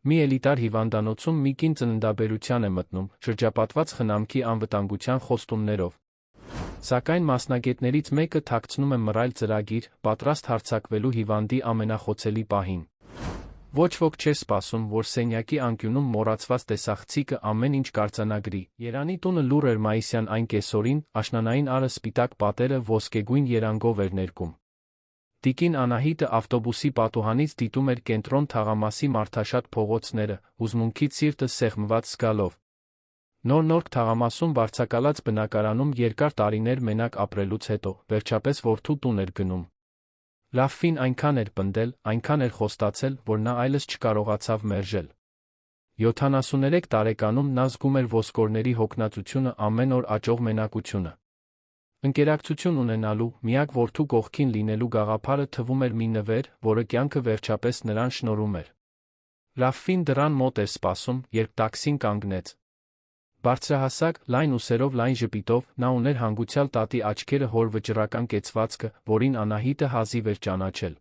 Մի էլիտար հիվանդանոցում մի կին ծննդաբերության է մտնում, շրջապատված խնամքի անվտանգության խոստումներով։ Սակայն մասնագետներից մեկը թաքցնում է մռայլ ծրագիր, պատրաստ հարձակվելու հիվանդի ամենախոցելի պահին։ Ոչ ոք չէր սպասում, որ սենյակի անկյունում մոռացված տեսախցիկը ամեն ինչ կարձանագրի։ Երանի տունը լուռ էր մայիսյան այն կեսօրին, աշնանային ալը սպիտակ պատերը ոսկեգույն երանգով էր ներկում։ Տիկին Անահիտը ավտոբուսի պատուհանից դիտում էր կենտրոն թաղամասի մարդաշատ փողոցները, հուզմունքից սիրտը սեղմված զգալով։ Նոր թաղամասում վարձակալած բնակարանում երկար տարիներ մենակ ապրելուց հետո, վերջապես որդու տուն էր գնում։ Լավֆին այնքան էր պնդել, այնքան էր խոստացել, որ նա այլս չկարողացավ մերժել։ 73 տարեկանում նա զգում էր ոսկորների հոգնածությունը, ամեն օր աճող մենակությունը։ Ընկերակցություն ունենալու, միակ որդու կողքին լինելու գաղափարը թվում էր մի նվեր, որը կյանքը վերջապես նրան շնորհում էր։ Լավֆին դռան մոտ էր սպասում, երբ տաքսին կանգնեց։ Բարձրահասակ, լայն ուսերով, լայն ժպիտով, նա ուներ հանգուցյալ տատի աչքերը, հոր վճռական կեցվածքը, որին Անահիտը հազիվ էր ճանաչել։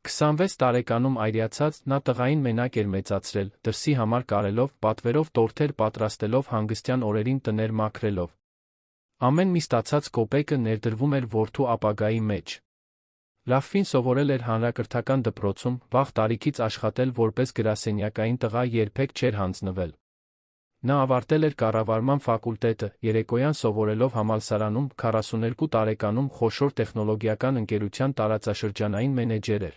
26 տարեկանում այրացած, նա տղային մենակ էր մեծացրել, դրսի համար կարելով, պատվերով տորթեր պատրաստելով, հանգստյան օրերին տներ մաքրելով։ Ամեն մի ստացած կոպեկը ներդրվում էր որդու ապագայի մեջ։ Լավֆին սովորել էր հանրակրթական դպրոցում, վաղ տարիքից աշխատել որպես գրասենյակային տղա, երբեք չէր հանձնվել։ Նա ավարտել էր կառավարման ֆակուլտետը, երեկոյան սովորելով համալսարանում, 42 տարեկանում խոշոր տեխնոլոգիական ընկերության տարածաշրջանային մենեջեր էր։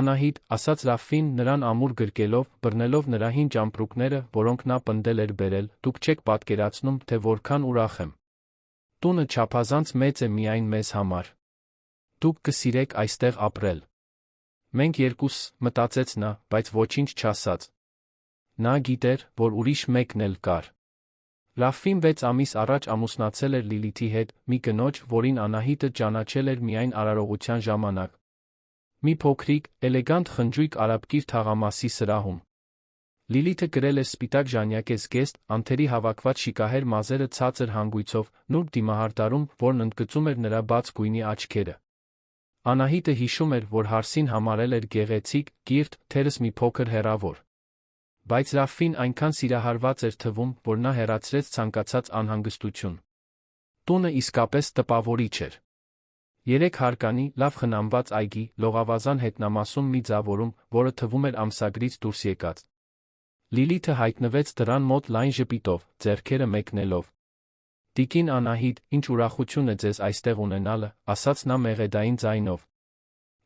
Անահիտ, ասաց Լավֆին, նրան ամուր գրկելով, բռնելով նրա հին ճամպրուկները, որոնք նա պնդել էր բերել, դուք չեք պատկերացնում, թե որքան ուրախ եմ։ Տունը չափազանց մեծ է միայն մեզ համար։ Դուք կսիրեք այստեղ ապրել։ Մենք երկուս, մտածեց նա, բայց ոչինչ չասաց։ Նա գիտեր, որ ուրիշ մեկն էլ կար։ Լավֆին 6 ամիս առաջ ամուսնացել էր Լիլիթի հետ, մի կնոջ, որին Անահիտը ճանաչել էր միայն արարողության ժամանակ։ Մի փոքրիկ, էլեգանտ խնջույք արաբկիր թաղամասի սրահում։ Լիլիթը կրել էր սպիտակ ժանյակե զգեստ, անթերի հավաքված շիկահեր մազերը ցածր հանգույցով, նուրբ դիմահարդարում, որն ընդգծում էր նրա բաց գույնի աչքերը։ Անահիտը հիշում էր, որ Հարսին համարել էր գեղեցիկ, կիրթ, թերս մի փոքր հեռավոր։ Բայց Լավֆին այնքան սիրահարված էր թվում, որ նա հեռացրեց ցանկացած անհանգստություն։ Տունը իսկապես տպավորիչ էր։ 3 հարկանի, լավ խնամված այգի, լողավազան հետնամասում մի ձավորում, որը թվում էր ամսագրից դուրս եկած։ Լիլիթը հայտնվեց դռան մոտ լայն ժպիտով, ձեռքերը մեկնելով։ Տիկին Անահիտ, ինչ ուրախություն է ձեզ այստեղ ունենալը, ասաց նա մեղեդային ձայնով։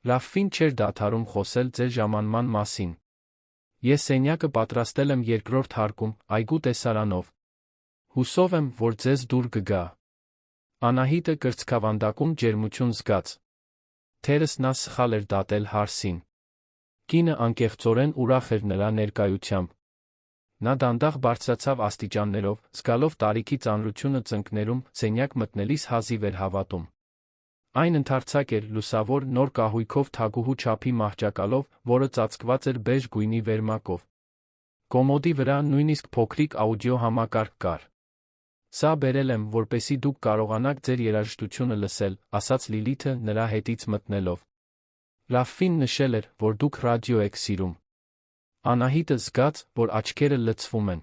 Լավֆին չէր դադարում խոսել ձեր ժամանման մասին։ Ես սենյակը պատրաստել եմ երկրորդ հարկում, այգու տեսարանով։ Հուսով եմ, որ ձեզ դուր կգա։ Անահիտը կրծքավանդակում ջերմություն զգաց։ Թերս նա սխալ էր դատել Հարսին։ Կինը անկեղծորեն ուրախ էր նրա ներկայությամբ։ Նա դանդաղ բարձրացավ աստիճաններով, զգալով տարիքի ծանրությունը ծնկներում, սենյակ մտնելիս հազիվ էր հավատում։ Այն ընդարձակ էր, լուսավոր, նոր կահույքով, թագուհու չափի մահճակալով, որը ծածկված էր բեժ գույնի վերմակով։ Կոմոդի վրա նույնիսկ փոքրիկ աուդիո համակարգ կար։ Սա բերել եմ, որպեսզի դուք կարողանաք ձեր երաժշտությունը լսել, ասաց Լիլիթը, նրա հետից մտնելով։ Լավֆին նշել էր, որ դուք ռադիո եք սիրում։ Անահիտը զգաց, որ աչքերը լցվում են։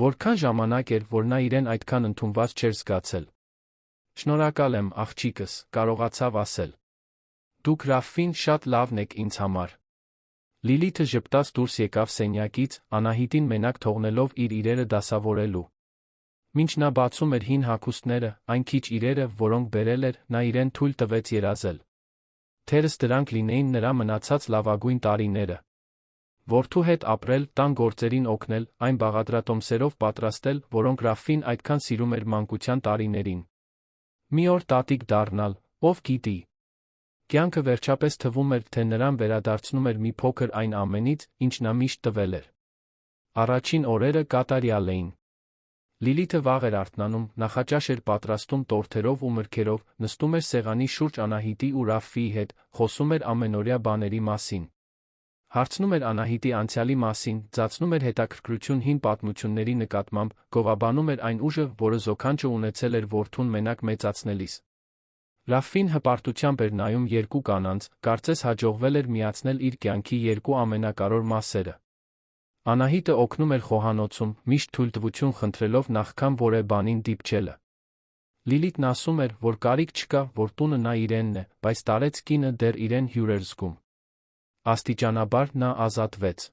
Որքան ժամանակ էր, որ նա իրեն այդքան ընդունված չէր զգացել։ Շնորհակալ եմ, աղջիկս, կարողացավ ասել։ Դուք Լավֆին շատ լավն եք ինձ համար։ Լիլիթը ժպտաց դուրս եկավ սենյակից, Անահիտին մենակ թողնելով իր իրերը դասավորելու։ Մինչ նա բացում էր հին հագուստները, այն քիչ իրերը, որոնք բերել էր, նա իրեն թույլ տվեց երազել։ Թերս դրանք լինեին նրա մնացած լավագույն տարիները։ Որդու հետ ապրել, տան գործերին օգնել, այն բաղադրատոմսերով պատրաստել, որոնք Լավֆին այդքան սիրում էր մանկության տարիներին։ Մի օր տատիկ դառնալ, ով գիտի։ Կյանքը վերջապես թվում էր, թե նրան վերադարձնում էր մի փոքր այն ամենից, ինչ նա միշտ տվել էր։ Առաջին օրերը կատարյալ էին։ Լիլիթը վաղ էր արթնանում, նախաճաշ էր պատրաստում տորթերով ու մրգերով, նստում էր սեղանի շուրջ Անահիտի ու Լավֆիի հետ, խոսում էր ամենօրյա բաների մասին։ Հարցնում էր Անահիտի անցյալի մասին, ծածնում էր հետաքրքրություն հին պատմությունների նկատմամբ, գովաբանում էր այն ուժը, որը զոքանչը ունեցել էր որդուն մենակ մեծացնելիս։ Լավֆին հպարտությամբ էր նայում երկու կանանց, կարծես հաջողվել էր միացնել իր կյանքի երկու ամենակարևոր մասերը։ Անահիտը օգնում էր խոհանոցում, միշտ թույլտվություն խնդրելով նախքան որևէ բանին դիպչելը։ Լիլիթն ասում էր, որ կարիք չկա, որ տունը նա իրենն է, բայց տարեց կինը դեռ իրեն հյուր էր զգում։ Աստիճանաբար նա ազատվեց։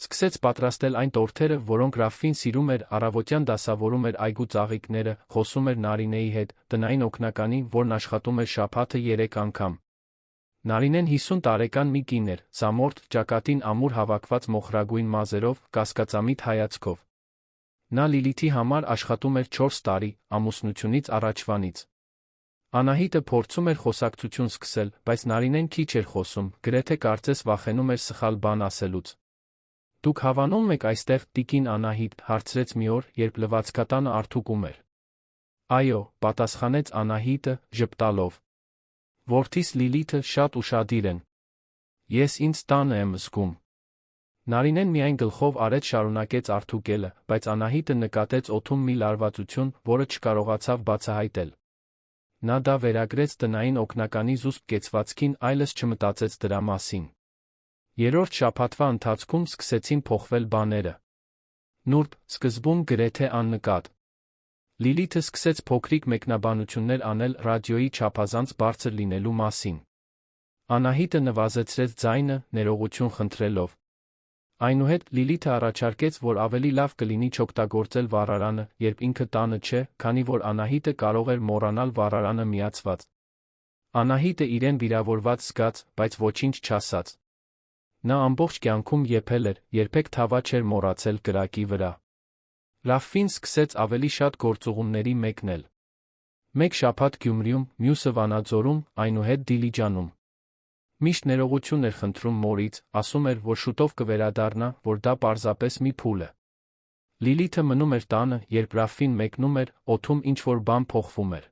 Սկսեց պատրաստել այն տորթերը, որոնք Ռաֆֆին սիրում էր, առավոտյան դասավորում էր այգու ծաղիկները, խոսում էր Նարինեի հետ, տնային օգնականի, որն աշխատում էր շաբաթը 3 անգամ։ Նարինեն 50 տարեկան մի կին էր, ծամորթ, ճակատին ամուր հավաքված մոխրագույն մազերով, կասկածամիտ հայացքով։ Նա Լիլիթի համար աշխատում էր 4 տարի, ամուսնությունից առաջվանից։ Անահիտը փորձում էր խոսակցություն սկսել, բայց Նարինեն քիչ էր խոսում, գրեթե կարծես վախենում էր սխալ բան ասելուց։ «Դուք հավանում եք այստեղ, տիկին Անահիտ», հարցրեց մի օր, երբ լվացքատանը արդուկում էր։ «Այո», պատասխանեց Անահիտը, ժպտալով։ «Որդիս Լիլիթը շատ ուշադիր են։ Ես ինձ տանը եմ զգում»։ Նարինեն միայն գլխով արեց շարունակեց արդուկելը, բայց Անահիտը նկատեց օդում մի լարվածություն, որը չկարողացավ բացահայտել։ Նա դա վերագրեց տնային օգնականի զուսպ կեցվածքին, այլս չմտածեց դրա մասին։ Երրորդ շաբաթվա ընթացքում սկսեցին փոխվել բաները։ Նուրբ, սկզբում գրեթե աննկատ։ Լիլիթը սկսեց փոքրիկ մեկնաբանություններ անել ռադիոյի չափազանց բարձր լինելու մասին։ Անահիտը նվազեցրեց ձայնը, ներողություն խնդրելով։ Այնուհետ Լիլիթը առաջարկեց, որ ավելի լավ կլինի չօգտագործել վառարանը, երբ ինքը տանը չէ, քանի որ Անահիտը կարող էր մոռանալ վառարանը միացված։ Անահիտը իրեն վիրավորված զգաց, բայց ոչինչ չասաց։ Նա ամբողջ կյանքում եփել էր, երբեք թավա չէր մոռացել կրակի վրա։ Ռաֆֆին սկսեց ավելի շատ գործուղումների մեկնել։ Մեկ շաբաթ Գյումրիում, մյուսը Վանաձորում, այնուհետ Դիլիջանում։ Միշտ ներողություն էր խնդրում մորից, ասում էր, որ շուտով կվերադառնա, որ դա պարզապես մի փուլ է։ Լիլիթը մնում էր տանը, երբ Ռաֆֆին մեկնում էր, օդում ինչ-որ բան փոխվում էր։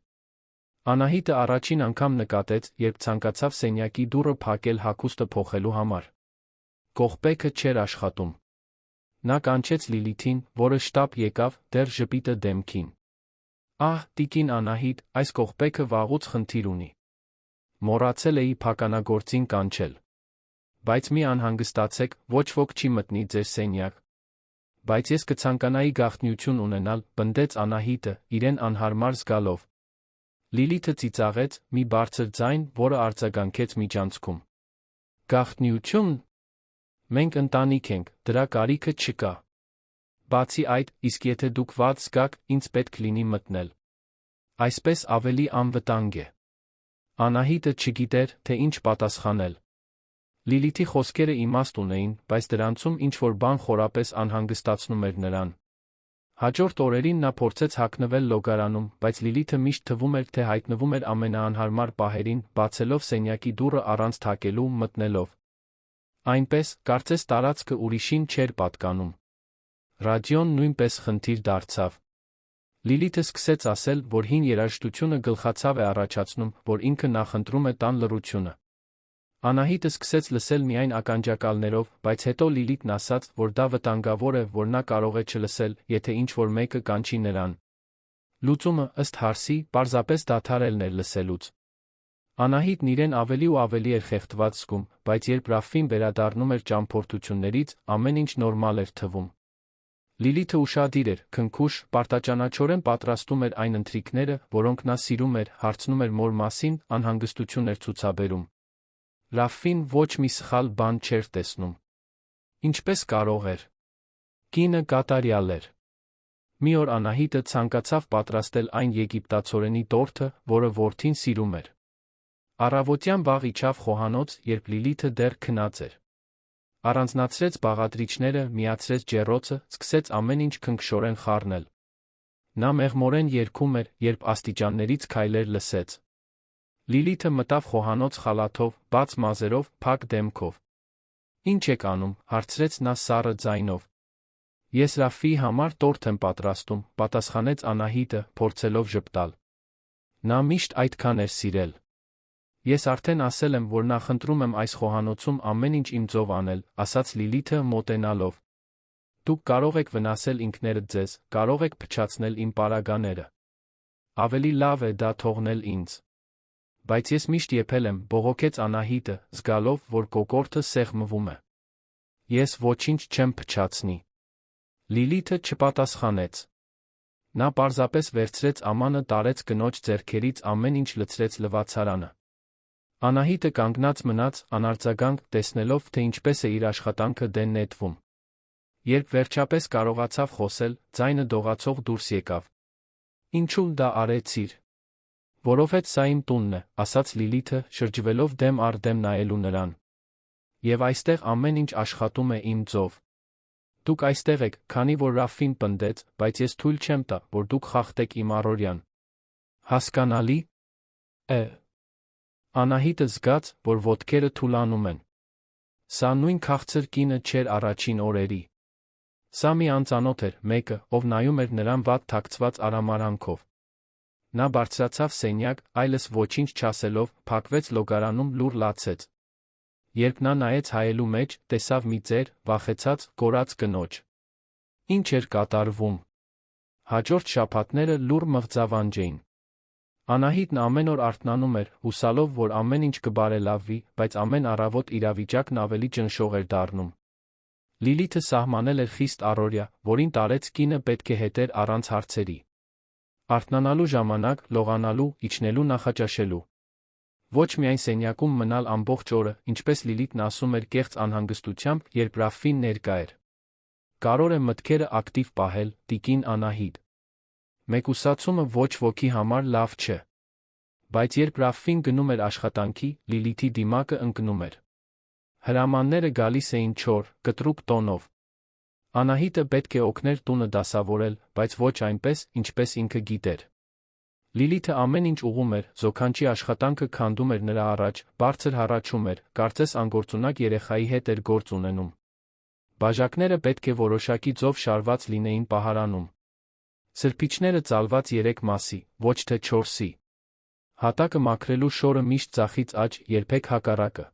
Անահիտը առաջին անգամ նկատեց, երբ ցանկացավ սենյակի դուռը փակել հագուստը փոխելու համար։ Կողպեքը չէր աշխատում։ Նա կանչեց Լիլիթին, որը շտապ եկավ, դեռ ժպիտը դեմքին։ «Ահ, տիկին Անահիտ, այս կողպեքը վաղուց խնդիր ունի։ Մոռացել էի փականագործին կանչել։ Բայց մի անհանգստացեք, ոչ ոք չի մտնի ձեր սենյակ։ Բայց ես կցանկանայի գաղտնիություն ունենալ», պնդեց Անահիտը, իրեն անհարմար զգալով։ Լիլիթը ծիծաղեց, մի բարձր ձայն, որը արձագանքեց միջանցքում։ «Գաղտնիություն։ Մենք ընտանիք ենք, դրա կարիքը չկա։ Բացի այդ, իսկ եթե դուք վատ զգաք, ինձ պետք լինի մտնել։ Այսպես ավելի անվտանգ է»։ Անահիտը չգիտեր, թե ինչ պատասխանել։ Լիլիթի խոսքերը իմաստ ունեին, բայց դրանցում ինչ-որ բան խորապես անհանգստացնում էր նրան։ Հաջորդ օրերին նա փորձեց հագնվել լոգարանում, բայց Լիլիթը միշտ թվում էր, թե հայտնվում էր ամենաանհարմար պահերին, բացելով սենյակի դուռը առանց թակելու, մտնելով։ Այնպես, կարծես տարածքը ուրիշին չէր պատկանում։ Ռադիոն նույնպես խնդիր դարձավ։ Լիլիթը սկսեց ասել, որ հին երաժշտությունը գլխացավ է առաջացնում, որ ինքը նախընտրում է տան լռությունը։ Անահիտը սկսեց լսել միայն ականջակալներով, բայց հետո Լիլիթն ասաց, որ դա վտանգավոր է, որ նա կարող է չլսել, եթե ինչ-որ մեկը կանչի նրան։ Լուծումը, ըստ հարսի, պարզապես դադարելն էր լսելուց։ Անահիտն իրեն ավելի ու ավելի էր խեղդված զգում, բայց երբ Ռաֆֆին վերադառնում էր ճամփորդություններից, ամեն ինչ նորմալ էր թվում։ Լիլիթը ուշադիր էր, քնքուշ, պարտաճանաչորեն պատրաստում էր այն ընթրիքները, որոնք նա սիրում էր, հարցնում էր մոր մասին, անհանգստություն էր ցուցաբերում։ Ռաֆֆին ոչ մի սխալ բան չէր տեսնում։ Ինչպես կարող էր։ Կինը կատարյալ էր։ Մի օր Անահիտը ցանկացավ պատրաստել այն եգիպտացորենի տորթը, որը որդին սիրում էր։ Առավոտյան վաղ իջավ խոհանոց, երբ Լիլիթը դեռ քնած էր։ Առանձնացրեց բաղադրիչները, միացրեց ջեռոցը, սկսեց ամեն ինչ քնքշորեն խառնել։ Նա մեղմորեն երգում էր, երբ աստիճաններից քայլեր լսեց։ Լիլիթը մտավ խոհանոց խալաթով, բաց մազերով, փակ դեմքով։ «Ինչ եք անում», հարցրեց նա սառը ձայնով։ «Ես Ռաֆֆիի համար տորթ եմ պատրաստում», պատասխանեց Անահիտը, փորձելով ժպտալ։ Նա միշտ այդքան էր սիրել։ «Ես արդեն ասել եմ, որ նախընտրում եմ այս խոհանոցում ամեն ինչ իմ ձով անել», ասաց Լիլիթը մոտենալով։ «Դուք կարող եք վնասել ինքներդ ձեզ, կարող եք փչացնել իմ պարագաները։ Ավելի լավ է դա թողնել ինձ։ Բայց ես միշտ եփել եմ», բողոքեց Անահիտը, զգալով, որ կոկորդը սեղմվում է։ Ես ոչինչ չեմ փչացնի։ Լիլիթը չպատասխանեց։ Նա պարզապես վերցրեց ամանը, տարեց կնոջ ձեռքերից, ամեն ինչ լցրեց լվացարանը։ Անահիտը կանգնած մնաց, անարձագանք, տեսնելով, թե ինչպես է իր աշխատանքը դեն նետվում։ Երբ վերջապես կարողացավ խոսել, ձայնը դողացող դուրս եկավ։ Ինչու դա արեցիր։ Որովհետև սա իմ տունն է, ասաց Լիլիթը, շրջվելով դեմ առ դեմ նայելու նրան։ Եվ այստեղ ամեն ինչ աշխատում է իմ ձով։ Դուք այստեղ եք, քանի որ Ռաֆին պնդեց, բայց ես թույլ չեմ տա, որ դուք խախտեք իմ առօրյան։ Հասկանալի։ Անահիտը զգաց, որ ոտքերը թուլանում են։ Սա նույն քաղցր կինը չէր առաջին օրերի։ Սա մի անծանոթ էր, մեկը, ով նայում էր նրան վատ թաքցված արամարանքով։ Նա բարձրացավ սենյակ, այլս ոչինչ չասելով, փակվեց լոգարանում, լուռ լացեց։ Երբ նա նայեց հայելու մեջ, տեսավ մի ծեր, վախեցած, կորած կնոջ։ Ինչ էր կատարվում։ Հաջորդ շաբաթները լուռ մղձավանջ էին։ Անահիտն ամեն օր արթնանում էր, հուսալով, որ ամեն ինչ կբարելավվի, բայց ամեն առավոտ իրավիճակն ավելի ճնշող էր դառնում։ Լիլիթը սահմանել էր խիստ առօրյա, որին տարեց կինը պետք է հետեր առանց հարցերի։ Արթնանալու ժամանակ, լողանալու, իջնելու, նախաճաշելու։ Ոչ միայն սենյակում մնալ ամբողջ օրը, ինչպես Լիլիթն ասում էր կեղծ անհանգստությամբ, երբ Ռաֆին ներկա էր։ Կարող է մտքերը ակտիվ պահել, տիկին Անահիտ։ Մեկուսացումը ոչ ոքի համար լավ չէ։ Բայց երբ Ռաֆին գնում էր աշխատանքի, Լիլիթի դիմակը ընկնում էր։ Հրամանները գալիս էին չոր, կտրուկ տոնով։ Անահիտը պետք է օգներ տունը դասավորել, բայց ոչ այնպես, ինչպես ինքը գիտեր։ Լիլիթը ամեն ինչ ուղում էր, զոքանչի աշխատանքը քանդում էր նրա առաջ, բարձր հառաչում էր, կարծես անգործունակ երեխայի հետ էր գործ ունենում։ Բաժակները պետք է որոշակի ձով շարված լինեին պահարանում։ Սրբիչները ծալված 3 մասի, ոչ թե 4-ի։ Հատակը մաքրելու շորը միշտ ձախից աջ, երբեք հակառակը։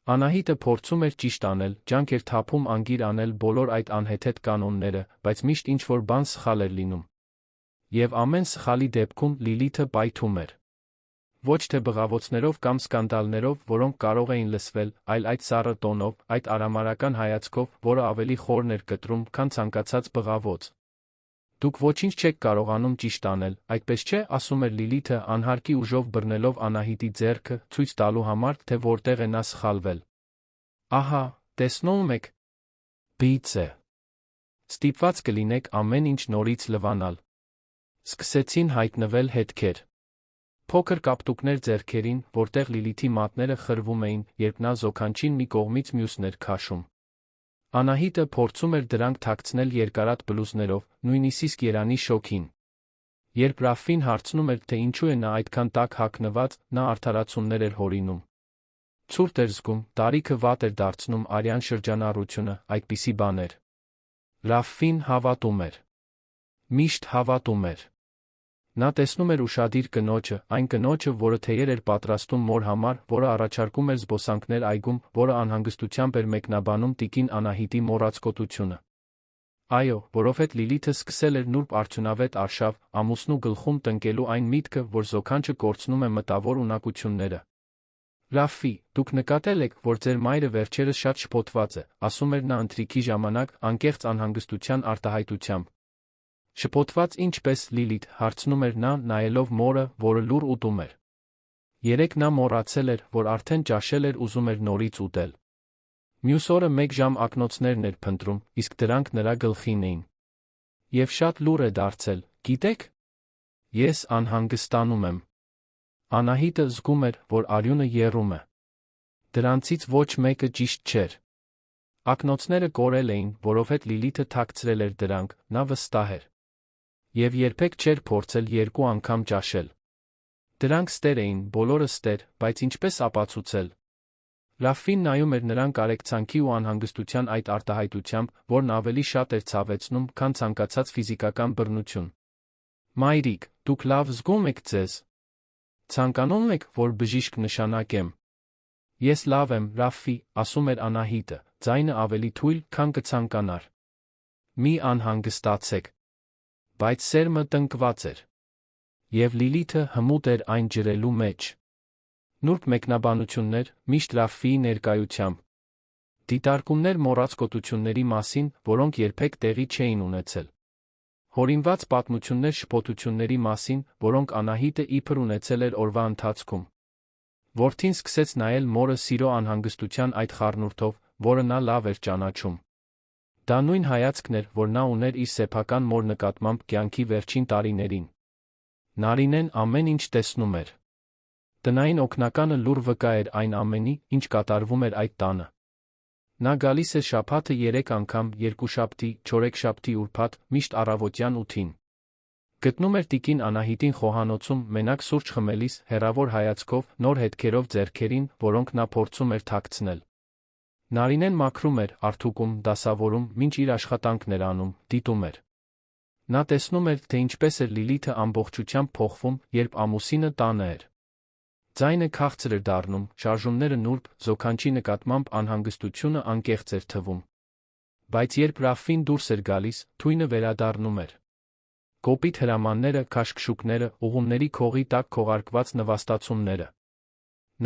Անահիտը փորձում էր ճիշտ անել, ջանք էր թափում անգիր անել բոլոր այդ անհեթեթ կանոնները, բայց միշտ ինչ-որ բան սխալ էր լինում։ Եվ ամեն սխալի դեպքում Լիլիթը պայթում էր։ Ոչ թե բղավոցներով կամ սկանդալներով, որոնք կարող էին լսվել, այլ այդ սառը տոնով, այդ արամարական հայացքով, որը ավելի խորն էր կտրում, քան ցանկացած բղավոց։ Դուք ոչինչ չեք կարողանում ճիշտ անել, այդպես չէ, ասում էր Լիլիթը, անհարկի ուժով բռնելով Անահիտի ձեռքը, ցույց տալու համար, թե որտեղ է նա սխալվել։ Ահա, տեսնում եք։ Բիծ է։ Ստիպված կլինեք ամեն ինչ նորից լվանալ։ Սկսեցին հայտնվել հետքեր։ Փոքր կապտուկներ ձեռքերին, որտեղ Լիլիթի մատները խրվում էին, երբ նա զոքանչին մի կողմից մյուսն էր քաշում։ Անահիտը փորձում էր դրանք թաքցնել երկարատ բլուզներով, նույնիսկ Երանի շոքին։ Երբ Ռաֆին հարցնում էր, թե ինչու է նա այդքան տաք հագնված, նա արդարացումներ էր հորինում։ Ցուրտ էր զգում, տարիքը վատ էր դարձնում արյան շրջանառությունը, այդպիսի բաներ։ Ռաֆին հավատում էր։ Միշտ հավատում էր։ Նա տեսնում էր ուշադիր կնոջը, այն կնոջը, որը թեյեր էր պատրաստում մոր համար, որը առաջարկում էր զբոսանքներ այգում, որը անհանգստությամբ էր մեկնաբանում տիկին Անահիտի մոռացկոտությունը։ Այո, որովհետև Լիլիթը սկսել էր նուրբ արդյունավետ արշավ, ամուսնու գլխում տնկելու այն միտքը, որ զոքանչը կորցնում է մտավոր ունակությունները։ Ռաֆի, դուք նկատել եք, որ ձեր մայրը վերջերս շատ շփոթված է, ասում էր նա ընթրիքի ժամանակ, անկեղծ անհանգստության արտահայտությամբ։ Շփոթված ինչպես, Լիլիթ, հարցնում էր նա, նայելով մորը, որը լուռ ուտում էր։ Երեկ նա մոռացել էր, որ արդեն ճաշել էր, ուզում էր նորից ուտել։ Մյուս օրը 1 ժամ ակնոցներն էր փնտրում, իսկ դրանք նրա գլխին էին։ Եվ շատ լուռ է դարձել, գիտեք։ Ես անհանգստանում եմ։ Անահիտը զգում էր, որ արյունը եռում է։ Դրանցից ոչ մեկը ճիշտ չէր։ Ակնոցները կորել էին, որովհետև Լիլիթը թաքցրել էր դրանք, նա վստահ էր։ Եվ երբեք չէր փորձել 2 անգամ ճաշել։ Դրանք ստեր էին, բոլորը ստեր, բայց ինչպես ապացուցել։ Ռաֆին նայում էր նրան կարեկցանքի ու անհանգստության այդ արտահայտությամբ, որն ավելի շատ էր ցավեցնում, քան ցանկացած ֆիզիկական բռնություն։ Մայրիկ, դուք լավ զգում եք ձեզ։ Ցանկանում եք, որ բժիշկ նշանակեմ։ Ես լավ եմ, Ռաֆի, ասում էր Անահիտը, ձայնը ավելի թույլ, քան կցանկանար։ Մի անհանգստացեք։ Բայց սերմը տնկված էր։ Եվ Լիլիթը հմուտ էր այն ջրելու մեջ։ Նուրբ մեկնաբանություններ, միշտ Ռաֆիի ներկայությամբ։ Դիտարկումներ մոռաց կոտությունների մասին, որոնք երբեք տեղի չէին ունեցել։ Հորինված պատմություններ շփոթությունների մասին, որոնք Անահիտը իբր ունեցել էր օրվա ընթացքում։ Որդին սկսեց նայել մորը սիրո անհանգստության այդ խառնուրդով, որը նա լավ էր ճանաչում։ Դա նույն հայացքն էր, որ նա ուներ իր սեփական մոր նկատմամբ կյանքի վերջին տարիներին։ Նարինեն ամեն ինչ տեսնում էր։ Տնային օգնականը լուր վկա էր այն ամենի, ինչ կատարվում էր այդ տանը։ Նա գալիս էր շաբաթը 3 անգամ, երկուշաբթի, չորեքշաբթի, ուրբաթ, միշտ առավոտյան 8-ին։ Գտնում էր տիկին Անահիտին խոհանոցում, մենակ սուրճ խմելիս, հեռավոր հայացքով, նոր հետքերով ձեռքերին, որոնք նա փորձում էր թաքցնել։ Նարինեն մաքրում էր, արթուկում, դասավորում, մինչ իր աշխատանքն էր անում, դիտում էր։ Նա տեսնում էր, թե ինչպես էր Լիլիթը ամբողջությամբ փոխվում, երբ ամուսինը տանը էր։ Ձայնը քաղցր էր դառնում, շարժումները նուրբ, զոքանչի նկատմամբ անհանգստությունը անկեղծ էր թվում։ Բայց երբ Ռաֆին դուրս էր գալիս, թույնը վերադառնում էր։ Կոպիտ հրամանները, քաշքշուկները, ուղումների քողի տակ քողարկված նվաստացումները։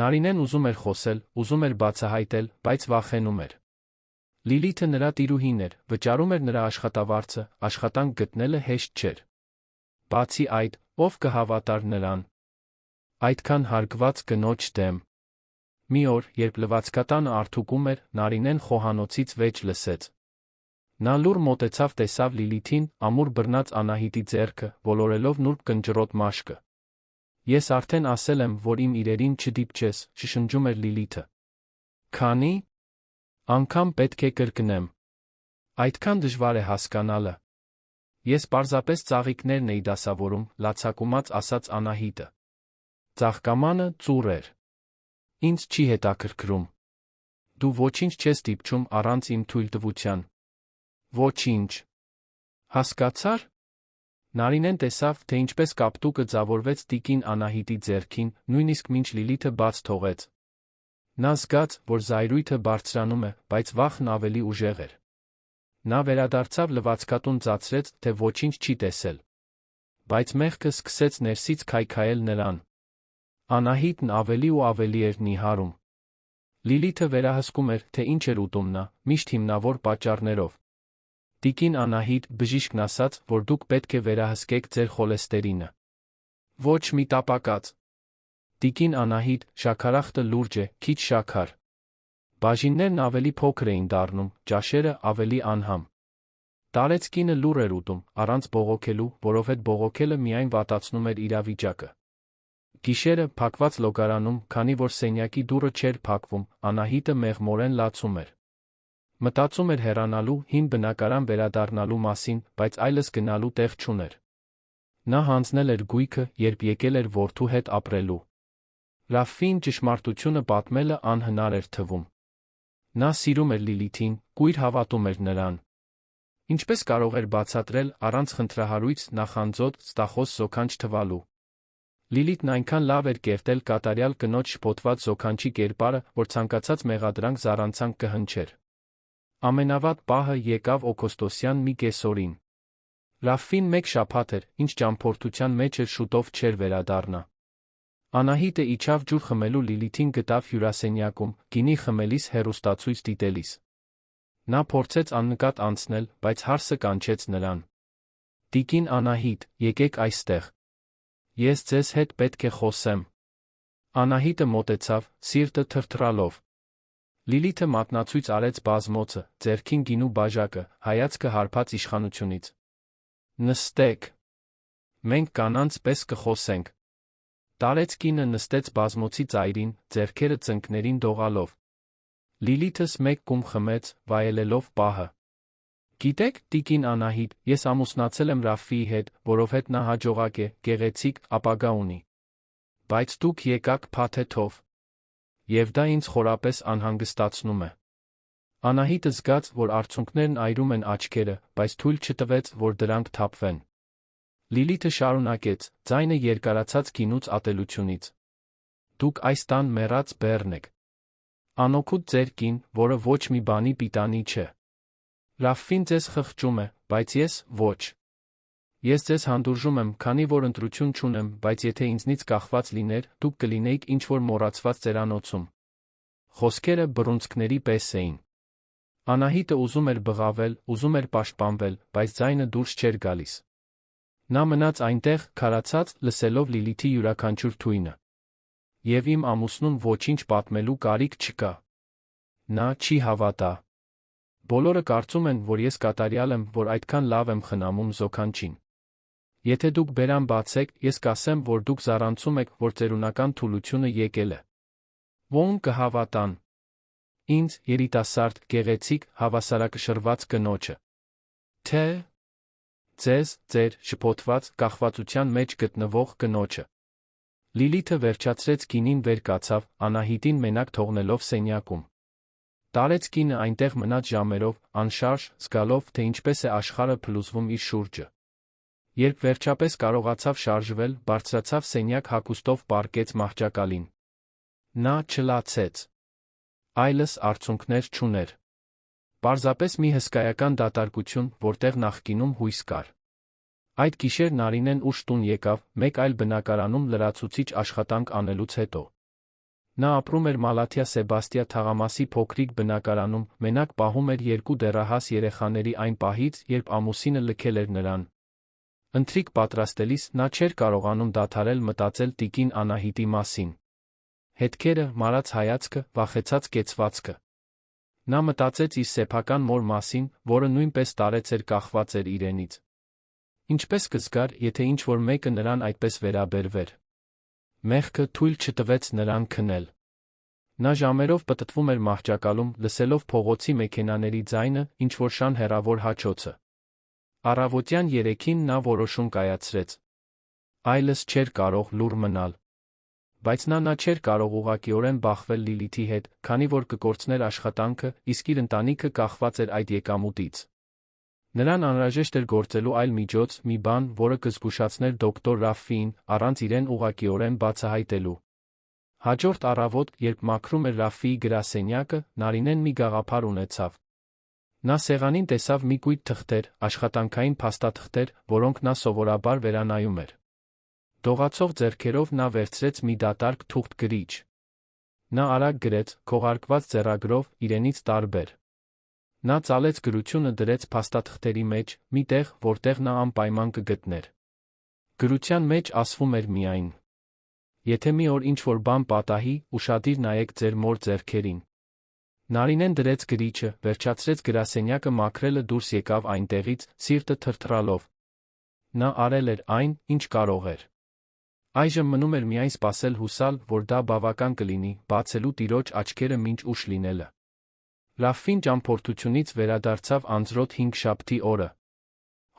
Նարինեն ուզում էր խոսել, ուզում էր բացահայտել, բայց վախենում էր։ Լիլիթը նրա տիրուհին էր, վճարում էր նրա աշխատավարձը, աշխատանք գտնելը հեշտ չէր։ Բացի այդ, ով կհավատար նրան։ Այդքան հարգված կնոջ դեմ։ Մի օր, երբ լվացքատանը արթուկում էր, Նարինեն խոհանոցից վեճ լսեց։ Նա լուռ մոտեցավ, տեսավ Լիլիթին, ամուր բռնած Անահիտի ձեռքը, ոլորելով նուրբ կնճռոտ մաշկը։ Ես արդեն ասել եմ, որ իմ իրերին չդիպչես, շշնջում էր Լիլիթը։ Քանի անգամ պետք է կրկնեմ։ Այդքան դժվար է հասկանալը։ Ես պարզապես ծաղիկներն էի դասավորում, լացակումած ասաց Անահիտը։ Ծաղկամանը ծուռ էր։ Ինձ չի հետաքրքրում։ Դու ոչինչ չես դիպչում առանց իմ թույլտվության։ Ոչինչ։ Հասկացար։ Նարինեն տեսավ, թե ինչպես կապտուկը ձավորվեց տիկին Անահիտի ձեռքին, նույնիսկ մինչ Լիլիթը բաց թողեց։ Նա զգաց, որ զայրույթը բարձրանում է, բայց վախն ավելի ուժեղ էր։ Նա վերադարձավ լվացքատուն, ծածրեց, թե ոչինչ չի տեսել։ Բայց մեղքը սկսեց ներսից քայքայել նրան։ Անահիտն ավելի ու ավելի էր նիհարում։ Լիլիթը վերահսկում էր, թե ինչ էր ուտում նա, միշտ հիմնավոր պատճառներով։ Տիկին Անահիտ, բժիշկն ասաց, որ դուք պետք է վերահսկեք ձեր խոլեստերինը։ Ոչ մի տապակած։ Տիկին Անահիտ, շաքարախտը լուրջ է, քիչ շաքար։ Բաժիններն ավելի փոքր էին դառնում, ճաշերը ավելի անհամ։ Տարեց կինը լուռ էր ուտում, առանց բողոքելու, որովհետև բողոքելը միայն վատացնում էր իրավիճակը։ Գիշերը, փակված լոգարանում, քանի որ սենյակի դուռը չէր փակվում, Անահիտը մեղմորեն լացում էր։ Մտածում էր հեռանալու, հին բնակարան վերադառնալու մասին, բայց այլս գնալու տեղ չուներ։ Նա հանձնել էր գույքը, երբ եկել էր որդու հետ ապրելու։ Ռաֆին ճշմարտությունը պատմելը անհնար էր թվում։ Նա սիրում էր Լիլիթին, կույր հավատում էր նրան։ Ինչպես կարող էր բացատրել, առանց խնդրահարույց, նախանձոտ, ստախոս զոքանչ թվալու։ Լիլիթն այնքան լավ էր կերտել կատարյալ կնոջ շփոթված զոքանչի կերպարը, որ ցանկացած մեղադրանք զառանցանք կհնչեր։ Ամենավատ պահը եկավ օգոստոսյան մի կեսօրին։ Ռաֆին մեկ շաբաթ էր, ինչ ճամփորդության մեջ էր, շուտով չէր վերադառնա։ Անահիտը իջավ ջուր խմելու, Լիլիթին գտավ հյուրասենյակում, գինի խմելիս, հեռուստացույց դիտելիս։ Նա փորձեց աննկատ անցնել, բայց հարսը կանչեց նրան։ Տիկին Անահիտ, եկեք այստեղ։ Ես ձեզ հետ պետք է խոսեմ։ Անահիտը մոտեցավ, սիրտը թրթռալով։ Լիլիթը մատնացույց արեց բազմոցը, ձեռքին գինու բաժակը, հայացքը հարբած իշխանությունից։ Նստեք։ Մենք կանանց պես կխոսենք։ Տարեց կինը նստեց բազմոցի ծայրին, ձեռքերը ծնկներին դողալով։ Լիլիթս մեկ կում խմեց, վայելելով պահը։ Գիտեք, տիկին Անահիտ, ես ամուսնացել եմ Ռաֆիի հետ, որովհետև նա հաջողակ է, գեղեցիկ, ապագա ունի։ Բայց դուք եկաք փաթեթով։ Եվ դա ինձ խորապես անհանգստացնում է։ Անահիտը զգաց, որ արցունքներն այրում են աչքերը, բայց թույլ չտվեց, որ դրանք թափվեն։ Լիլիթը շարունակեց, ձայնը երկարացած գինուց ատելությունից։ Դուք այս տան մեռած բեռն եք։ Անօգուտ ձեր կին, որը ոչ մի բանի պիտանի չէ։ Ռաֆին ձեզ խղճում է, բայց ես՝ ոչ։ Ես ձեզ հանդուրժում եմ, քանի որ ընտրություն չունեմ, բայց եթե ինձնից կախված լիներ, դուք կլինեիք ինչ-որ մոռացված ծերանոցում։ Խոսքերը բռունցքների պես էին։ Անահիտը ուզում էր բղավել, ուզում էր պաշտպանվել, բայց ձայնը դուրս չէր գալիս։ Նա մնաց այնտեղ, քարացած, լսելով Լիլիթի յուրաքանչյուր թույնը։ Եվ իմ ամուսնուն ոչինչ պատմելու կարիք չկա։ Նա չի հավատա։ Բոլորը կարծում են, որ ես կատարյալ եմ, որ այդքան լավ եմ խնամում Զոքանչին։ Եթե դուք բերան բացեք, ես կասեմ, որ դուք զառանցում եք, որ ծերունական թուլությունը եկել է։ Ո՞ն կհավատան։ Ինձ, երիտասարդ, գեղեցիկ, հավասարակշռված կնոջը։ Թե՞ ձեզ, ձեր շփոթված, կախվածության մեջ գտնվող կնոջը։ Լիլիթը վերջացրեց գինին վեր կացավ, Անահիտին մենակ թողնելով սենյակում։ Տարեց կինը այնտեղ մնաց ժամերով, անշարժ, զգալով, թե ինչպես է աշխարհը փլուզվում իր շուրջը։ Երբ վերջապես կարողացավ շարժվել, բարձրացավ սենյակ հագուստով պառկեց մահճակալին։ Նա չլացեց։ Այլս արցունքներ չուներ։ Պարզապես մի հսկայական դատարկություն, որտեղ նախկինում հույս կար։ Այդ գիշեր Նարինեն ուշ տուն եկավ, մեկ այլ բնակարանում լրացուցիչ աշխատանք անելուց հետո։ Նա ապրում էր Մալաթիա Սեբաստիա թաղամասի փոքրիկ բնակարանում, մենակ պահում էր երկու դեռահաս երեխաների այն պահից, երբ ամուսինը լքել էր նրան։ Ընթրիք պատրաստելիս նա չէր կարողանում դադարել մտածել տիկին Անահիտի մասին։ Հետքերը, մարած հայացքը, վախեցած կեցվածքը։ Նա մտածեց իր սեփական մոր մասին, որը նույնպես տարեց էր կախված էր իրենից։ Ինչպես կզգար, եթե ինչ-որ մեկը նրան այդպես վերաբերվեր։ Մեղքը թույլ չտվեց նրան քնել։ Նա ժամերով պտտվում էր մահճակալում, լսելով փողոցի մեքենաների ձայնը, ինչ-որ շան հեռավոր հաչոցը։ Առավոտյան 3-ին նա որոշում կայացրեց։ Այլս չէր կարող լուռ մնալ։ Բայց նա չէր կարող ուղղակիորեն բախվել Լիլիթի հետ, քանի որ կկորցներ աշխատանքը, իսկ իր ընտանիքը կախված էր այդ եկամուտից։ Նրան անհրաժեշտ էր գործելու այլ միջոց, մի բան, որը կզգուշացներ դոկտոր Ռաֆֆիին, առանց իրեն ուղղակիորեն բացահայտելու։ Հաջորդ առավոտ, երբ մաքրում էր Ռաֆֆիի գրասենյակը, Նարինեն մի գաղափար ունեցավ։ Նա սեղանին տեսավ մի կույտ թղթեր, աշխատանքային փաստաթղթեր, որոնք նա սովորաբար վերանայում էր։ Դողացող ձեռքերով նա վերցրեց մի դատարկ թուղթ գրիչ։ Նա արագ գրեց, քողարկված ձեռագրով, իրենից տարբեր։ Նա ծալեց գրությունը դրեց փաստաթղթերի մեջ, մի տեղ, որտեղ նա անպայման կգտներ։ Գրության մեջ ասվում էր միայն. Եթե մի օր ինչ-որ բան պատահի, ուշադիր նայեք ձեր մոր ձեռքերին։ Նարինեն դրեց գրիչը, վերջացրեց գրասենյակը մաքրելը դուրս եկավ այնտեղից, սիրտը թրթռալով։ Նա արել էր այն, ինչ կարող էր։ Այժմ մնում էր միայն սպասել հուսալ, որ դա բավական կլինի, բացելու տիրոջ աչքերը մինչ ուշ լինելը։ Ռաֆֆին ճամփորդությունից վերադարձավ անձրոտ 5 օրը։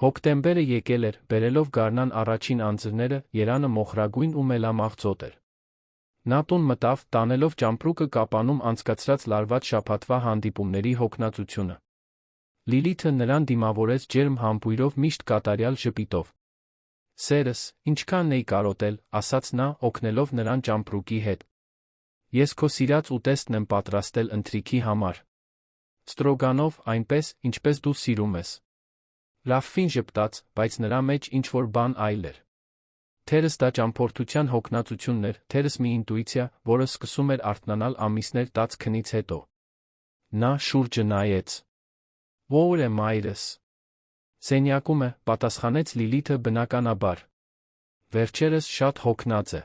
Հոկտեմբերը եկել էր, բերելով գարնան առաջին անձրները, երանը մոխրագույն ու մելամաղձոտ էր։ Նա տուն մտավ, տանելով ճամպրուկը կապանում անցկացրած լարված շաբաթվա հանդիպումների հոգնածությունը։ Լիլիթը նրան դիմավորեց ջերմ համբույրով միշտ կատարյալ ժպիտով։ Սերս, ինչքան էի կարոտել, ասաց նա, օգնելով նրան ճամպրուկի հետ։ Ես քո սիրած ուտեստն եմ պատրաստել ընթրիքի համար։ Ստրոգանով, այնպես, ինչպես դու սիրում ես։ Ռաֆֆին ժպտաց, բայց նրա մեջ ինչ-որ բան այլ էր։ Թերս դա ճամփորդության հոգնածությունն էր, թերս մի ինտուիցիա, որը սկսում էր արթնանալ ամիսներ տաց քնից հետո։ Նա շուրջը նայեց։ Ո՞ր է մայրս։ Սենյակում է, պատասխանեց Լիլիթը բնականաբար։ Վերջերս շատ հոգնած է։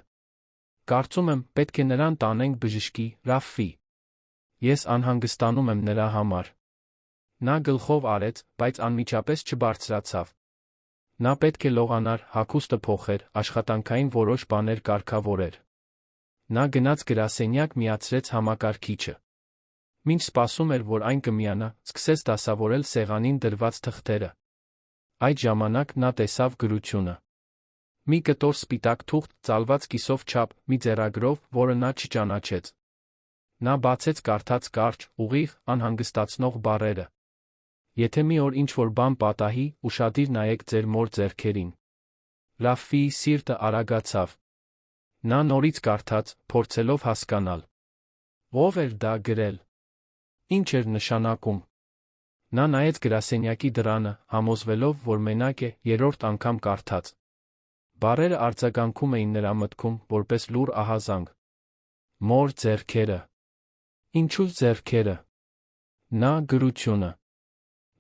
Կարծում եմ, պետք է նրան տանենք բժշկի, Ռաֆֆի։ Ես անհանգստանում եմ նրա համար։ Նա գլխով արեց, բայց անմիջապես չբարձրացավ։ Նա պետք է լողանար, հագուստը փոխեր, աշխատանքային որոշ բաներ կարգավորեր։ Նա գնաց գրասենյակ, միացրեց համակարգիչը։ Մինչ սպասում էր, որ այն կմիանա, սկսեց դասավորել սեղանին դրված թղթերը։ Այդ ժամանակ նա տեսավ գրությունը։ Մի կտոր սպիտակ թուղթ, ծալված կիսով չափ, մի ձեռագրով, որը նա չճանաչեց։ Նա բացեց կարդաց կարճ, ուղիղ, անհանգստացնող բառերը։ Եթե մի օր ինչ-որ բան պատահի, ուշադիր նայեք ձեր մոր ձեռքերին։ Ռաֆֆիի սիրտը արագացավ։ Նա նորից կարդաց, փորձելով հասկանալ։ Ո՞վ էր դա գրել։ Ինչ էր նշանակում։ Նա նայեց գրասենյակի դռանը, համոզվելով, որ մենակ է, երրորդ անգամ կարդաց։ Բառերը արձագանքում էին նրա մտքում, որպես լուռ ահազանգ։ Մոր ձեռքերը։ Ինչու ձեռքերը։ Նա գրությունը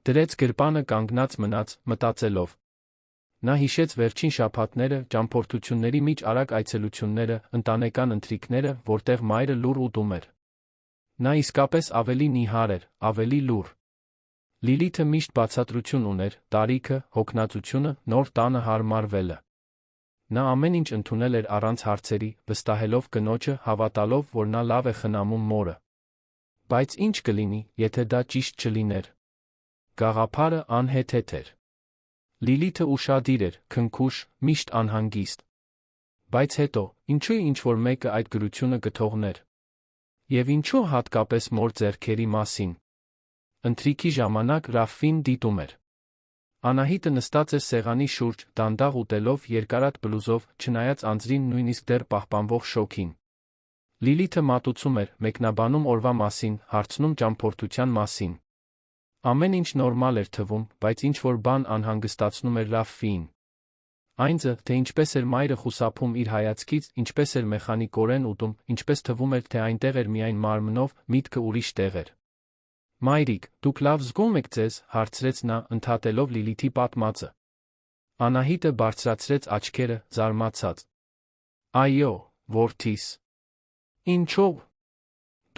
դրեց գրպանը կանգնած մնաց, մտածելով։ Նա հիշեց վերջին շաբաթները, ճամփորդությունների միջ արագ այցելությունները, ընտանեկան ընթրիքները, որտեղ մայրը լուր ուտում էր։ Նա իսկապես ավելի նիհար էր, ավելի լուռ։ Լիլիթը միշտ բացատրություն ուներ, տարիքը, հոգնածությունը, նոր տանը հարմարվելը։ Նա ամեն ինչ ընդունել էր առանց հարցերի, վստահելով կնոջը, հավատալով, որ նա լավ է խնամում մորը։ Բայց ինչ կլինի, եթե դա ճիշտ չլիներ։ Գաղափարը անհեթեթ էր։ Լիլիթը ուշադիր էր, քնքուշ, միշտ անհանգիստ։ Բայց հետո, ինչու ինչ-որ մեկը այդ գրությունը կթողներ։ Եվ ինչու հատկապես մոր ձեռքերի մասին։ Ընթրիքի ժամանակ Ռաֆֆին դիտում էր։ Անահիտը նստած էր սեղանի շուրջ, դանդաղ ուտելով, երկարատ բլուզով, չնայած անձրին նույնիսկ դեռ պահպանվող շոգին։ Լիլիթը մատուցում էր, մեկնաբանում օրվա մասին, հարցնում ճամփորդության մասին։ Ամեն ինչ նորմալ էր թվում, բայց ինչ-որ բան անհանգստացնում էր Ռաֆֆիին։ Այն ձ, թե ինչպես էր մայրը խուսափում իր հայացքից, ինչպես էր մեխանիկորեն ուտում, ինչպես թվում էր, թե այնտեղ էր միայն մարմնով, միտքը ուրիշ տեղ էր։ Մայրիկ, դուք լավ զգում եք ձեզ, հարցրեց նա, ընդհատելով Լիլիթի պատմածը։ Անահիտը բարձրացրեց աչքերը, զարմացած։ Այո, որդիս։ Ինչո՞վ։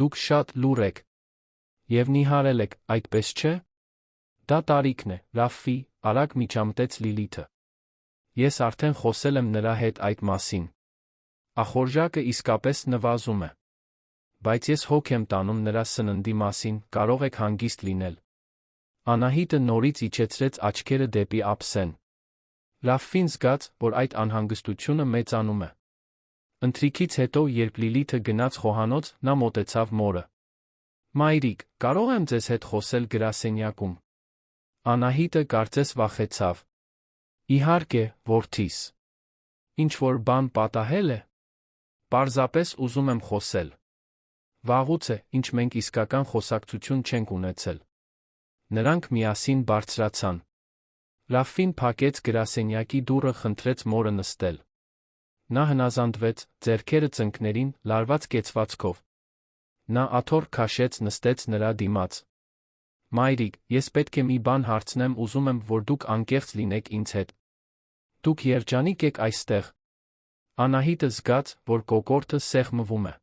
Դուք շատ լուռ եք։ Եվ նիհարել եք, այդպես չէ։ Դա տարիքն է, Ռաֆֆի, արագ միջամտեց Լիլիթը։ Ես արդեն խոսել եմ նրա հետ այդ մասին։ Ախորժակը իսկապես նվազում է։ Բայց ես հոգ եմ տանում նրա սննդի մասին, կարող եք հանգիստ լինել։ Անահիտը նորից իջեցրեց աչքերը դեպի ափսեն։ Ռաֆֆին զգաց, որ այդ անհանգստությունը մեծանում է։ Ընթրիքից հետո, երբ Լիլիթը գնաց խոհանոց, նա մոտեցավ մորը։ Մայրիկ, կարող եմ ձեզ հետ խոսել գրասենյակում։ Անահիտը կարծես վախեցավ։ Իհարկե, որդիս։ Ինչ-որ բան պատահել է։ Պարզապես ուզում եմ խոսել։ Վաղուց է, ինչ մենք իսկական խոսակցություն չենք ունեցել։ Նրանք միասին բարձրացան։ Ռաֆֆին փակեց գրասենյակի դուռը, խնդրեց մորը նստել։ Նա հնազանդվեց, ձեռքերը ծնկներին, լարված կեցվածքով։ Նա աթոռ քաշեց, նստեց նրա դիմաց։ Մայրիկ, ես պետք է մի բան հարցնեմ, ուզում եմ, որ դուք անկեղծ լինեք ինձ հետ։ Դուք երջանիկ եք այստեղ։ Անահիտը զգաց, որ կոկորդը սեղմվում է։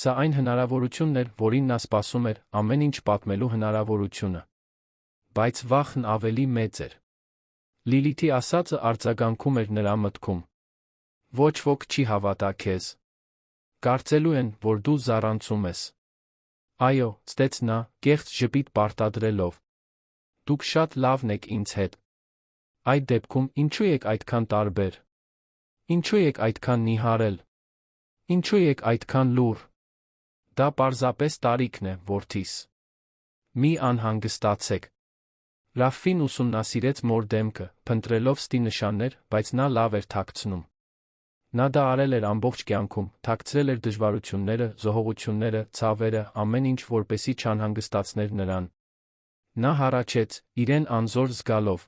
Սա այն հնարավորությունն էր, որին նա սպասում էր, ամեն ինչ պատմելու հնարավորությունը։ Բայց վախն ավելի մեծ էր։ Լիլիթի ասածը արձագանքում էր նրա մտքում։ Ոչ ոք չի հավատա քեզ։ Կարծելու են, որ դու զառանցում ես։ Այո, ցտեց նա, կեղծ ժպիտ պարտադրելով։ Դուք շատ լավն եք ինձ հետ։ Այդ դեպքում ինչու եք այդքան տարբեր։ Ինչու եք այդքան նիհարել։ Ինչու եք այդքան լուռ։ Դա պարզապես տարիքն է, որդիս։ Մի անհանգստացեք։ Ռաֆֆին ուսումնասիրեց մոր դեմքը, փնտրելով ստի նշաններ, բայց նա լավ էր թաքցնում։ Նա դա արել էր ամբողջ կյանքում, թաքցրել էր դժվարությունները, զոհողությունները, ցավերը, ամեն ինչ, որպեսզի չանհանգստացներ նրան։ Նա հառաչեց, իրեն անզոր զգալով։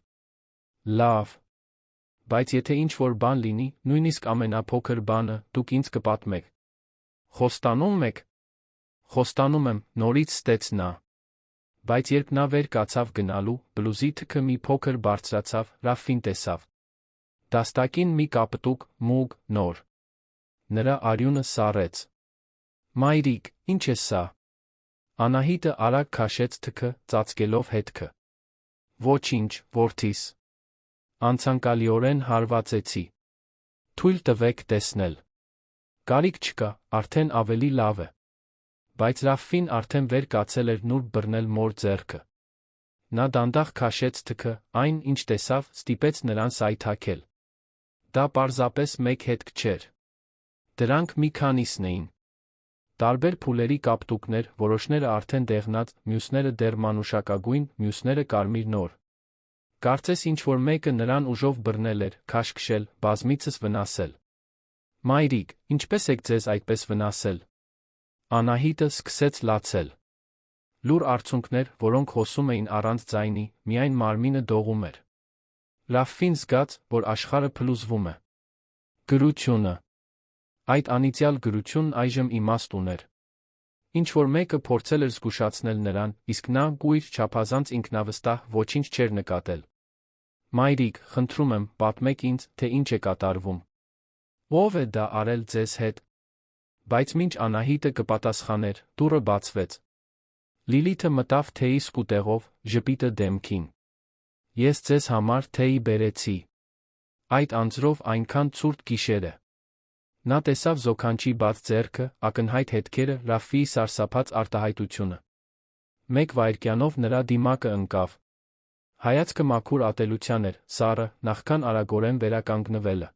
Լավ։ Բայց եթե ինչ-որ բան լինի, նույնիսկ ամենափոքր բանը, դուք ինձ կպատմեք։ Խոստանում եք։ Խոստանում եմ, նորից ստեց նա։ Բայց երբ նա վեր կացավ գնալու, բլուզի թքը մի փոքր բարձրացավ, Ռաֆֆին տեսավ։ Դաստակին մի կապտուկ, մուգ, նոր։ Նրա արյունը սառեց։ Մայրիկ, ինչ է սա։ Անահիտը արագ քաշեց թքը, ծածկելով հետքը։ Ոչինչ, որդիս։ Անցանկալիորեն հարվածեցի։ Թույլ տվեք տեսնել։ Կարիք չկա, արդեն ավելի լավ է։ Բայց Ռաֆֆին արդեն վեր կացել էր նուրբ բռնել մոր ձեռքը։ Նա դանդաղ քաշեց թքը, այն, ինչ տեսավ, ստիպեց նրան սայթաքել։ Դա պարզապես մեկ հետք չէր։ Դրանք մի քանիսն էին։ Տարբեր փուլերի կապտուկներ, որոշները արդեն դեղնած, մյուսները դեռ մանուշակագույն, մյուսները կարմիր նոր։ Կարծես ինչ-որ մեկը նրան ուժով բռնել էր, քաշքշել, բազմիցս վնասել։ Մայրիկ, ինչպես եք ձեզ այդպես վնասել։ Անահիտը սկսեց լացել։ Լուր արցունքներ, որոնք հոսում էին առանց ձայնի, միայն մարմինը դողում էր։ Ռաֆֆին զգաց, որ աշխարհը փլուզվում է։ Գրությունը։ Այդ անիծյալ գրությունն այժմ իմաստ ուներ։ Ինչ-որ մեկը փորձել էր զգուշացնել նրան, իսկ նա գույր չափազանց ինքնավստահ ոչինչ չէր նկատել։ «Մայրիկ, խնդրում եմ, պատմեք ինձ, թե ինչ է կատարվում։ Ո՞վ է դա արել ձեզ հետ»։ Բայց մինչ Անահիտը կպատասխաներ, դուռը բացվեց։ Լիլիթը մտավ թեյի սկուտեղով, ժպիտը դեմքին։ «Ես ձեզ համար թեյ բերեցի։ Այդ անձրով այնքան ցուրտ գիշեր է»։ Նա տեսավ զոքանչի բաց ձեռքը, ակնհայտ հետքերը, Ռաֆֆիի սարսափած արտահայտությունը։ Մեկ վայրկյանով նրա դիմակը ընկավ։ Հայացքը մաքուր ատելության էր, սառը, նախքան արագորեն վերականգնվելը։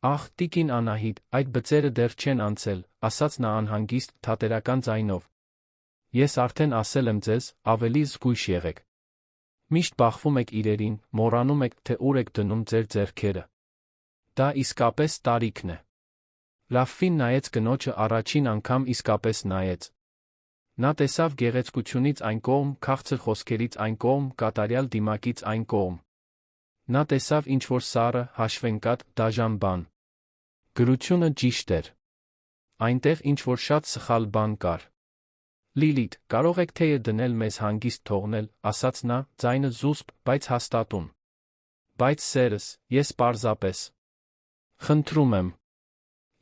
«Ախ, տիկին Անահիտ, այդ բծերը դեռ չեն անցել», ասաց նա անհանգիստ, թատերական ձայնով։ «Ես արդեն ասել եմ ձեզ, ավելի զգույշ եղեք։ Միշտ բախվում եք իրերին, մոռանում եք, թե ուր եք դնում ձեր ձեռքերը։ Դա իսկապես տարիքն է»։ Ռաֆֆին նայեց կնոջը առաջին անգամ իսկապես նայեց։ Նա տեսավ գեղեցկությունից այն կողմ, քաղցր խոսքերից այն կողմ, կատարյալ դիմակից այն կողմ։ Նա տեսավ ինչ-որ սառը, հաշվենկատ, դաժան բան։ Գրությունը ճիշտ էր։ Այնտեղ ինչ-որ շատ սխալ բան կար։ «Լիլիթ, կարող եք թեյը դնել մեզ հանգիստ թողնել», ասաց նա, ձայնը զուսպ, բայց հաստատուն։ «Բայց սերս, ես պարզապես… Խնդրում եմ…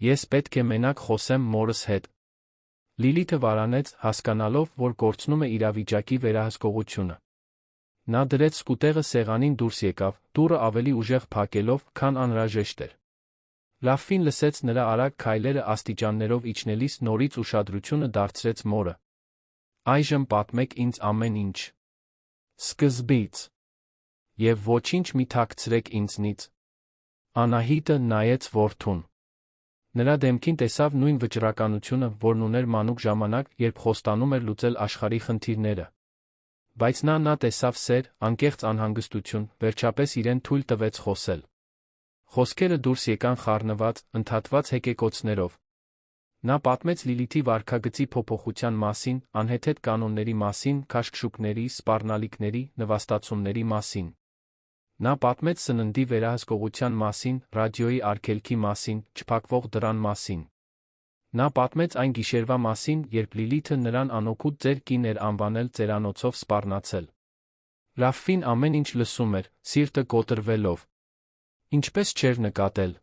Ես պետք է մենակ խոսեմ մորս հետ»։ Լիլիթը վարանեց, հասկանալով, որ կորցնում է իրավիճակի վերահսկողությունը։ Նա դրեց սկուտեղը սեղանին, դուրս եկավ, դուռը ավելի ուժեղ փակելով, քան անհրաժեշտ էր։ Ռաֆֆին լսեց նրա արագ քայլերը աստիճաններով իջնելիս, նորից ուշադրությունը դարձրեց մորը։ «Այժմ պատմեք ինձ ամեն ինչ։ Սկզբից։ Եվ ոչինչ մի թաքցրեք ինձնից»։ Անահիտը նայեց որդուն։ Նրա դեմքին տեսավ նույն վճռականությունը, որն ուներ մանուկ ժամանակ, երբ խոստանում էր լուծել աշխարհի խնդիրները։ Բայց նա տեսավ սեր, անկեղծ անհանգստություն, վերջապես իրեն թույլ տվեց խոսել։ Խոսքերը դուրս եկան խառնված, ընդհատված հեկեկոցներով։ Նա պատմեց Լիլիթի վարքագծի փոփոխության մասին, անհեթեթ կանոնների մասին, քաշքշուկների, սպառնալիքների, նվաստացումների մասին։ Նա պատմեց սննդի վերահսկողության մասին, ռադիոյի արգելքի մասին, չփակվող դռան մասին։ Նա պատմեց այն գիշերվա մասին, երբ Լիլիթը նրան անօգուտ ծեր կին էր անվանել, ծերանոցով սպառնացել։ Ռաֆֆին ամեն ինչ լսում էր, սիրտը կոտրվելով։ Ինչպես չէր նկատել։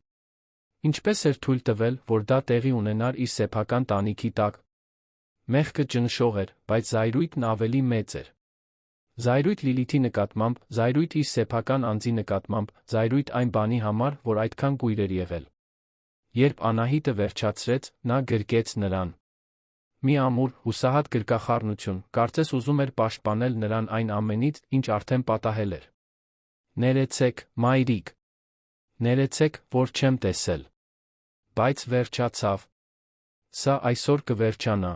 Ինչպես էր թույլ տվել, որ դա տեղի ունենար իր սեփական տանիքի տակ։ Մեղքը ճնշող էր, բայց զայրույթն ավելի մեծ էր։ Զայրույթ Լիլիթի նկատմամբ, զայրույթ իր սեփական անձի նկատմամբ, զայրույթ այն բանի համար, որ այդքան կույր էր եղել։ Երբ Անահիտը վերջացրեց, նա գրկեց նրան։ Մի ամուր, հուսահատ գրկախառնություն, կարծես ուզում էր պաշտպանել նրան այն ամենից, ինչ արդեն պատահել էր։ «Ներեցեք, մայրիկ։ Ներեցեք, որ չեմ տեսել։ Բայց վերջացավ։ Սա այսօր կվերջանա»։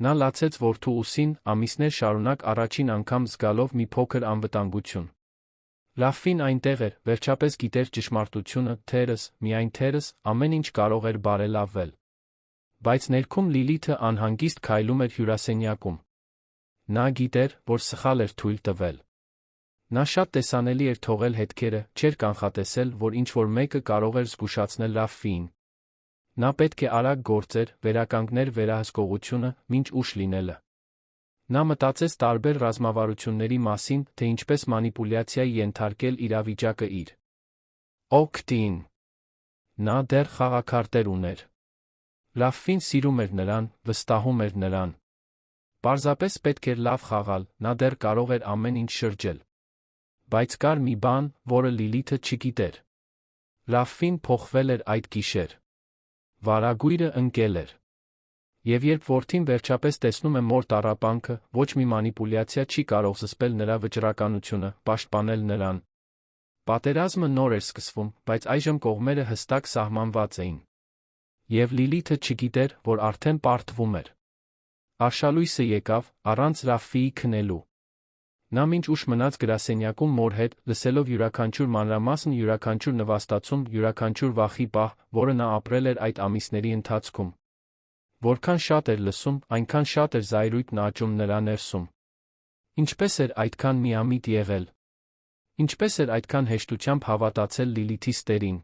Նա լացեց որդու ուսին, ամիսներ շարունակ առաջին անգամ զգալով մի փոքր անվտանգություն։ Ռաֆֆին այնտեղ էր, վերջապես գիտեր ճշմարտությունը, թերս, միայն թերս, ամեն ինչ կարող էր բարելավվել։ Բայց ներքում Լիլիթը անհանգիստ քայլում էր հյուրասենյակում։ Նա գիտեր, որ սխալ էր թույլ տվել։ Նա շատ տեսանելի էր թողել հետքերը, չէր կանխատեսել, որ ինչ-որ մեկը կարող էր զգուշացնել Ռաֆֆիին։ Նա պետք է արագ գործեր, վերականգներ վերահսկողությունը, մինչ ուշ լինելը։ Նա մտածեց տարբեր ռազմավարությունների մասին, թե ինչպես մանիպուլյացիայի ենթարկել իրավիճակը իր օգտին։ Նա դեռ խաղաքարտեր ուներ։ Ռաֆֆին սիրում էր նրան, վստահում էր նրան։ Պարզապես պետք էր լավ խաղալ, նա դեռ կարող էր ամեն ինչ շրջել։ Բայց կար մի բան, որը Լիլիթը չգիտեր։ Ռաֆֆին փոխվել էր այդ գիշեր։ Վարագույրը ընկել էր։ Եվ երբ որդին վերջապես տեսնում է մոր տառապանքը, ոչ մի մանիպուլյացիա չի կարող զսպել նրա վճռականությունը, պաշտպանել նրան։ Պատերազմը նոր էր սկսվում, բայց այժմ կողմերը հստակ սահմանված էին։ Եվ Լիլիթը չգիտեր, որ արդեն պարտվում էր։ Արշալույսը եկավ, առանց Ռաֆֆիի քնելու։ Նա մինչ ուշ մնաց գրասենյակում մոր հետ, լսելով յուրաքանչյուր մանրամասն, յուրաքանչյուր նվաստացում, յուրաքանչյուր վախի պահ, որը նա ապրել էր այդ ամիսների ընթացքում։ Որքան շատ էր լսում, այնքան շատ էր զայրույթն աճում նրա ներսում։ Ինչպես էր այդքան միամիտ եղել։ Ինչպես էր այդքան հեշտությամբ հավատացել Լիլիթի ստերին։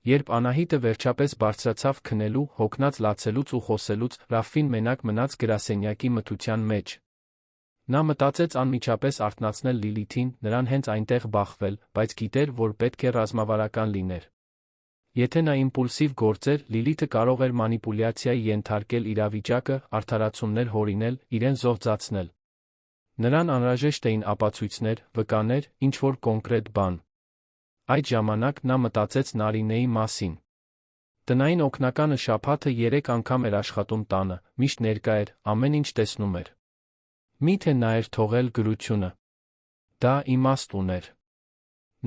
Երբ Անահիտը վերջապես բարձրացավ քնելու, հոգնած լացելուց ու խոսելուց, Ռաֆին մենակ մնաց գրասենյակի մթության մեջ։ Նա մտածեց անմիջապես արթնացնել Լիլիթին, նրան հենց այնտեղ բախվել, բայց գիտեր, որ պետք է ռազմավարական լիներ։ Եթե նա իմպուլսիվ գործեր, Լիլիթը կարող էր մանիպուլյացիայի ենթարկել իրավիճակը, արդարացումներ հորինել, իրեն զոհձացնել։ Նրան անհրաժեշտ էին ապացույցներ, վկաներ, ինչ-որ կոնկրետ բան։ Այդ ժամանակ նա մտածեց Նարինեի մասին։ Տնային օգնականը շաբաթը 3 անգամ էր աշխատում տանը, միշտ ներկա էր, ամեն ինչ տեսնում էր։ Միթե նա էր թողել գրությունը։ Դա իմաստ ուներ։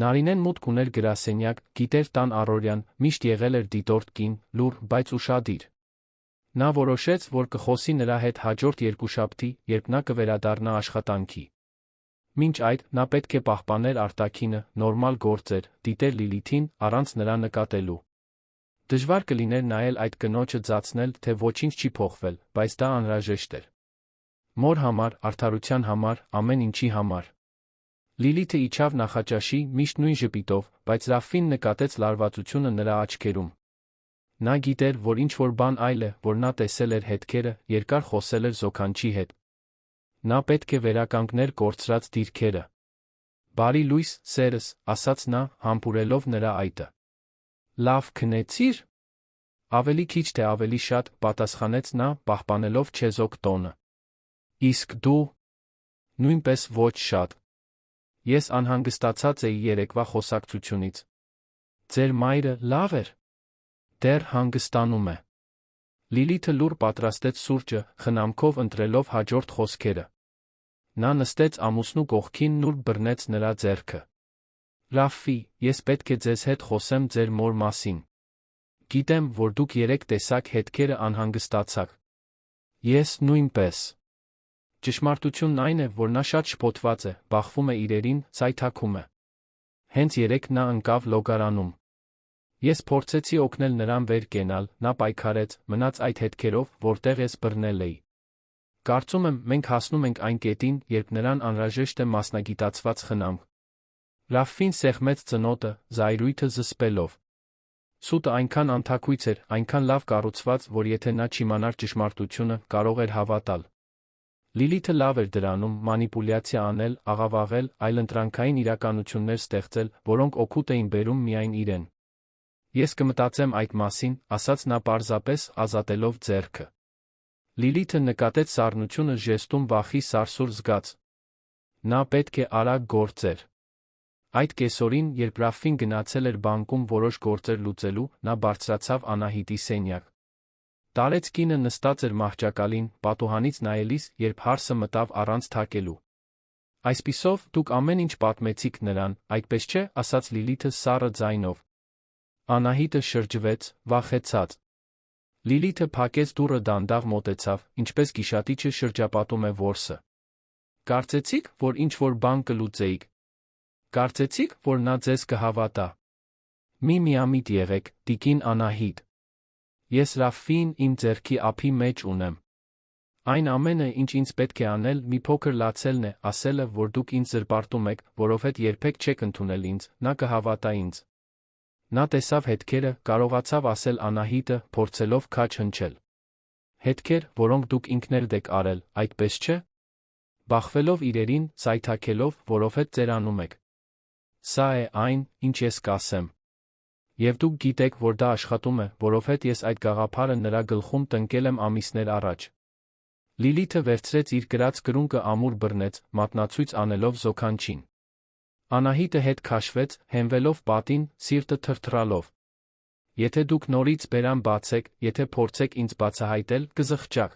Նարինեն մուտք ուներ գրասենյակ, գիտեր տան առօրյան, միշտ եղել էր դիտորդ կին, լուռ, բայց ուշադիր։ Նա որոշեց, որ կխոսի նրա հետ հաջորդ երկուշաբթի, երբ նա կվերադառնա աշխատանքի։ Մինչ այդ, նա պետք է պահպաներ արտաքինը, նորմալ գործեր, դիտեր Լիլիթին, առանց նրա նկատելու։ Դժվար կլիներ նայել այդ կնոջը ձացնել, թե ոչինչ չի փոխվել, բայց դա անհրաժեշտ էր։ Մոր համար, արդարության համար, ամեն ինչի համար։ Լիլիթը իջավ նախաճաշի, միշտ նույն ժպիտով, բայց Ռաֆին նկատեց լարվածությունը նրա աչքերում։ Նա գիտեր, որ ինչ-որ բան այլ է, որ նա տեսել էր հետքերը, երկար խոսել էր զոքանչի հետ։ Նա պետք է վերականգներ կորցրած դիրքերը։ Բարի լույս, սերս, ասաց նա, համբուրելով նրա այտը։ Լավ քնեցի՞ր։ Ավելի քիչ թե ավելի շատ, պատասխանեց նա, պահպանելով չեզոք տոնը։ Իսկ դու։ Նույնպես ոչ շատ։ Ես անհանգստացած էի երեկվա խոսակցությունից։ Ձեր մայրը լավ էր։ Դեռ հանգստանում է։ Լիլիթը լուռ պատրաստեց սուրճը, խնամքով ընտրելով հաջորդ խոսքերը։ Նա նստեց ամուսնու կողքին, նուրբ բռնեց նրա ձեռքը։ Ռաֆի, ես պետք է ձեզ հետ խոսեմ ձեր մոր մասին։ Գիտեմ, որ դուք երեք տեսակ հետքերը անհանգստացաք։ Ես նույնպես։ Ճշմարտությունն այն է, որ նա շատ շփոթված է, բախվում է իրերին, ցայթաքում է։ Հենց երեկ նա ընկավ լոգարանում։ Ես փորձեցի օգնել նրան վեր կենալ, նա պայքարեց, մնաց այդ հետքերով, որտեղ ես բռնել էի։ Կարծում եմ, մենք հասնում ենք այն կետին, երբ նրան անհրաժեշտ է մասնագիտացված խնամք։ Ռաֆին սեղմեց ծնոտը, զայրույթը զսպելով։ Սուտը այնքան անթաքույց էր, այնքան լավ կառուցված, որ եթե նա չիմանար ճշմարտությունը, կարող էր հավատալ։ Լիլիթը լավ էր դրանում մանիպուլյացիա անել, աղավաղել, այլընտրանքային իրականություններ ստեղծել, որոնք օգուտ էին բերում միայն իրեն։ Ես կմտածեմ այդ մասին, ասաց նա պարզապես, ազատելով ձեռքը։ Լիլիթը նկատեց սառնությունը ժեստում վախի սարսուռ զգաց։ Նա պետք է արագ գործեր։ Այդ կեսօրին, երբ Ռաֆին գնացել էր բանկում որոշ գործեր լուծելու, նա բարձրացավ Անահիտի սենյակ։ Տարեց կինը նստած էր մահճակալին, պատուհանից նայելիս, երբ հարսը մտավ առանց թակելու։ Այսպիսով, դուք ամեն ինչ պատմեցիք նրան, այդպես չէ, ասաց Լիլիթը սառը ձայնով։ Անահիտը շրջվեց, վախեցած։ Լիլիթը փակեց դուռը, դանդաղ մոտեցավ, ինչպես գիշատիչը շրջապատում է որսը։ Կարծեցիք, որ ինչ-որ բան կլուծեիք։ Կարծեցիք, որ նա ձեզ կհավատա։ Մի միամիտ եղեք, տիկին Անահիտ։ Ես Ռաֆին իմ ձեռքի ափի մեջ ունեմ։ Այն ամենը, ինչ ինձ պետք է անել, մի փոքր լացելն է, ասելը, որ դուք ինձ զրպարտում եք, որովհետև երբեք չեք ընդունել ինձ, նա կհավատա ինձ։ Նա տեսավ հետքերը, կարողացավ ասել Անահիտը, փորձելով քաջ հնչել։ Հետքեր, որոնք դուք ինքներդ եք արել, այդպես չէ։ Բախվելով իրերին, սայթաքելով, որովհետև ծերանում եք։ Սա է այն, ինչ ես կասեմ։ Եվ դուք գիտեք, որ դա աշխատում է, որովհետև ես այդ գաղափարը նրա գլխում տնկել եմ ամիսներ առաջ։ Լիլիթը վերցրեց իր գրած կրունկը, ամուր բռնեց, մատնացույց անելով զոքանչին։ Անահիտը հետ քաշվեց, հենվելով պատին, սիրտը թրթռալով։ Եթե դուք նորից բերան բացեք, եթե փորձեք ինձ բացահայտել, կզղջաք։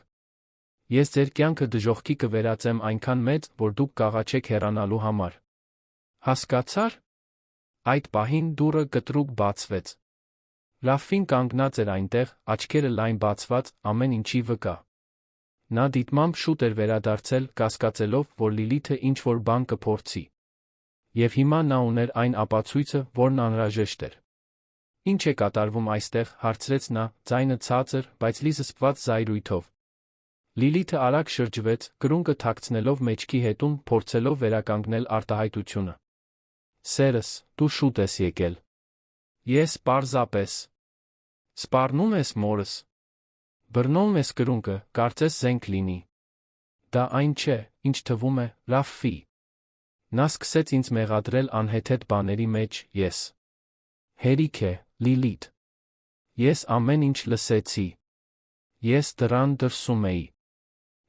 Ես ձեր կյանքը դժոխքի կվերածեմ այնքան մեծ, որ դուք կաղաչեք հեռանալու համար։ Հասկացա՞ր։ Այդ պահին դուռը կտրուկ բացվեց։ Ռաֆին կանգնած էր այնտեղ, աչքերը լայն բացված, ամեն ինչի վկա։ Նա դիտմամբ շուտ էր վերադարձել, կասկածելով, որ Լիլիթը ինչ-որ բան կփորձի։ Եվ հիմա նա ուներ այն ապացույցը, որն անհրաժեշտ էր։ Ինչ է կատարվում այստեղ, հարցրեց նա, ձայնը ցածր, բայց լի զսպված զայրույթով։ Լիլիթը արագ շրջվեց, կրունկը թաքցնելով մեջքի հետում, փորձելով վերականգնել արտահայտությունը։ Սերս, դու շուտ ես եկել։ Ես պարզապես։ Սպառնում ես մորս։ Բռնում ես կրունկը, կարծես զենք լինի։ Դա այն չէ, ինչ թվում է, Ռաֆֆի։ Նա սկսեց ինձ մեղադրել անհեթեթ բաների մեջ, ես։ Հերիք է, Լիլիթ։ Ես ամեն ինչ լսեցի։ Ես դռան դրսում էի։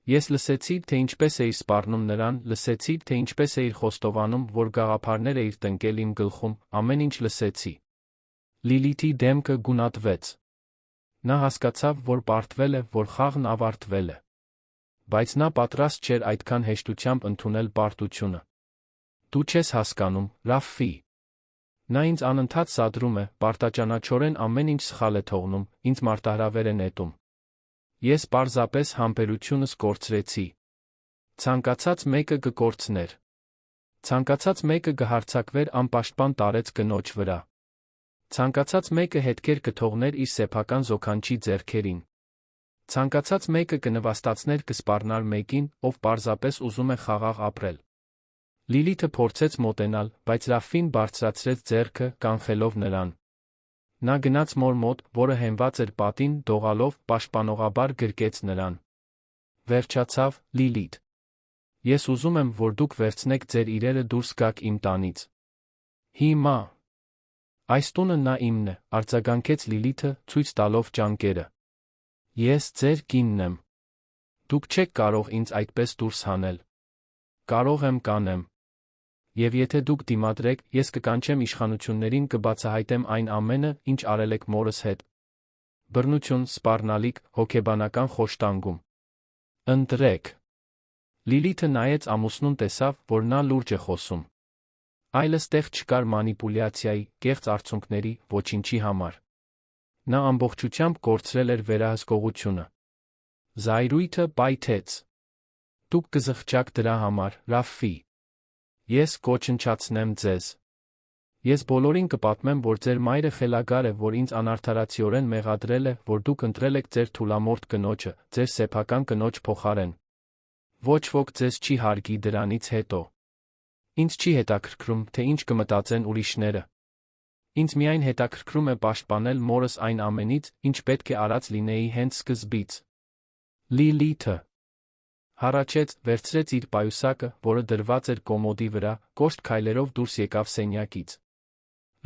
Ես լսեցի, թե ինչպես էիր սպառնում նրան, լսեցի, թե ինչպես էիր խոստովանում, որ գաղափարներ էիր տնկել իմ գլխում, ամեն ինչ լսեցի։ Լիլիթի դեմքը գունատվեց։ Նա հասկացավ, որ պարտվել է, որ խաղն ավարտվել է։ Բայց նա պատրաստ չէր այդքան հեշտությամբ ընդունել պարտությունը։ Դու չես հասկանում, Ռաֆֆի։ Նա ինձ անընդհատ սադրում է, պարտաճանաչորեն ամեն ինչ սխալ է թողնում, ինձ մարտահրավեր է նետում։ Ես պարզապես համբերությունս կորցրեցի։ Ցանկացած մեկը կկորցներ։ Ցանկացած մեկը կհարձակվեր անպաշտպան տարեց կնոջ վրա։ Ցանկացած մեկը հետքեր կթողներ իր սեփական զոքանչի ձեռքերին։ Ցանկացած մեկը կնվաստացներ կսպառնար մեկին, ով պարզապես ուզում է խաղաղ ապրել։ Լիլիթը փորձեց մոտենալ, բայց Ռաֆֆին բարձրացրեց ձեռքը, կանխելով նրան։ Նա գնաց մոր մոտ, որը հենված էր պատին, դողալով, պաշտպանողաբար գրկեց նրան։ Վերջացավ, Լիլիթ։ Ես ուզում եմ, որ դուք վերցնեք ձեր իրերը դուրս գաք իմ տանից։ Հիմա։ Այս տունը նա իմն է, արձագանքեց Լիլիթը, ցույց տալով ճանկերը։ Ես ձեր կինն եմ։ Դուք չեք կարող ինձ այդպես դուրս հանել։ Կարող եմ կանեմ։ Եվ եթե դուք դիմադրեք, ես կկանչեմ իշխանություններին, կբացահայտեմ այն ամենը, ինչ արել եք մորս հետ։ Բռնություն, սպառնալիք, հոգեբանական խոշտանգում։ Ընտրեք։ Լիլիթը նայեց ամուսնուն, տեսավ, որ նա լուրջ է խոսում։ Այլս տեղ չկար մանիպուլյացիայի, կեղծ արդյունքների, ոչինչի համար։ Նա ամբողջությամբ կորցրել էր վերահսկողությունը։ Զայրույթը պայթեց։ Դուք կզղջաք դրա համար, Ռաֆֆի։ Ես կոչնչացնեմ ձեզ։ Ես բոլորին կպատմեմ, որ ձեր մայրը խելագար է, որ ինձ անարդարացիորեն մեղադրել է, որ դուք ընտրել եք ձեր թուլամորթ կնոջը, ձեր սեփական կնոջ փոխարեն։ Ոչ ոք ձեզ չի հարգի դրանից հետո։ Ինձ չի հետաքրքրում, թե ինչ կմտածեն ուրիշները։ Ինձ միայն հետաքրքրում է պաշտպանել մորս այն ամենից, ինչ պետք է արած լինեի հենց սկզբից։ Լիլիթը հառաչեց, վերցրեց իր պայուսակը, որը դրված էր կոմոդի վրա, կոշտ քայլերով դուրս եկավ սենյակից։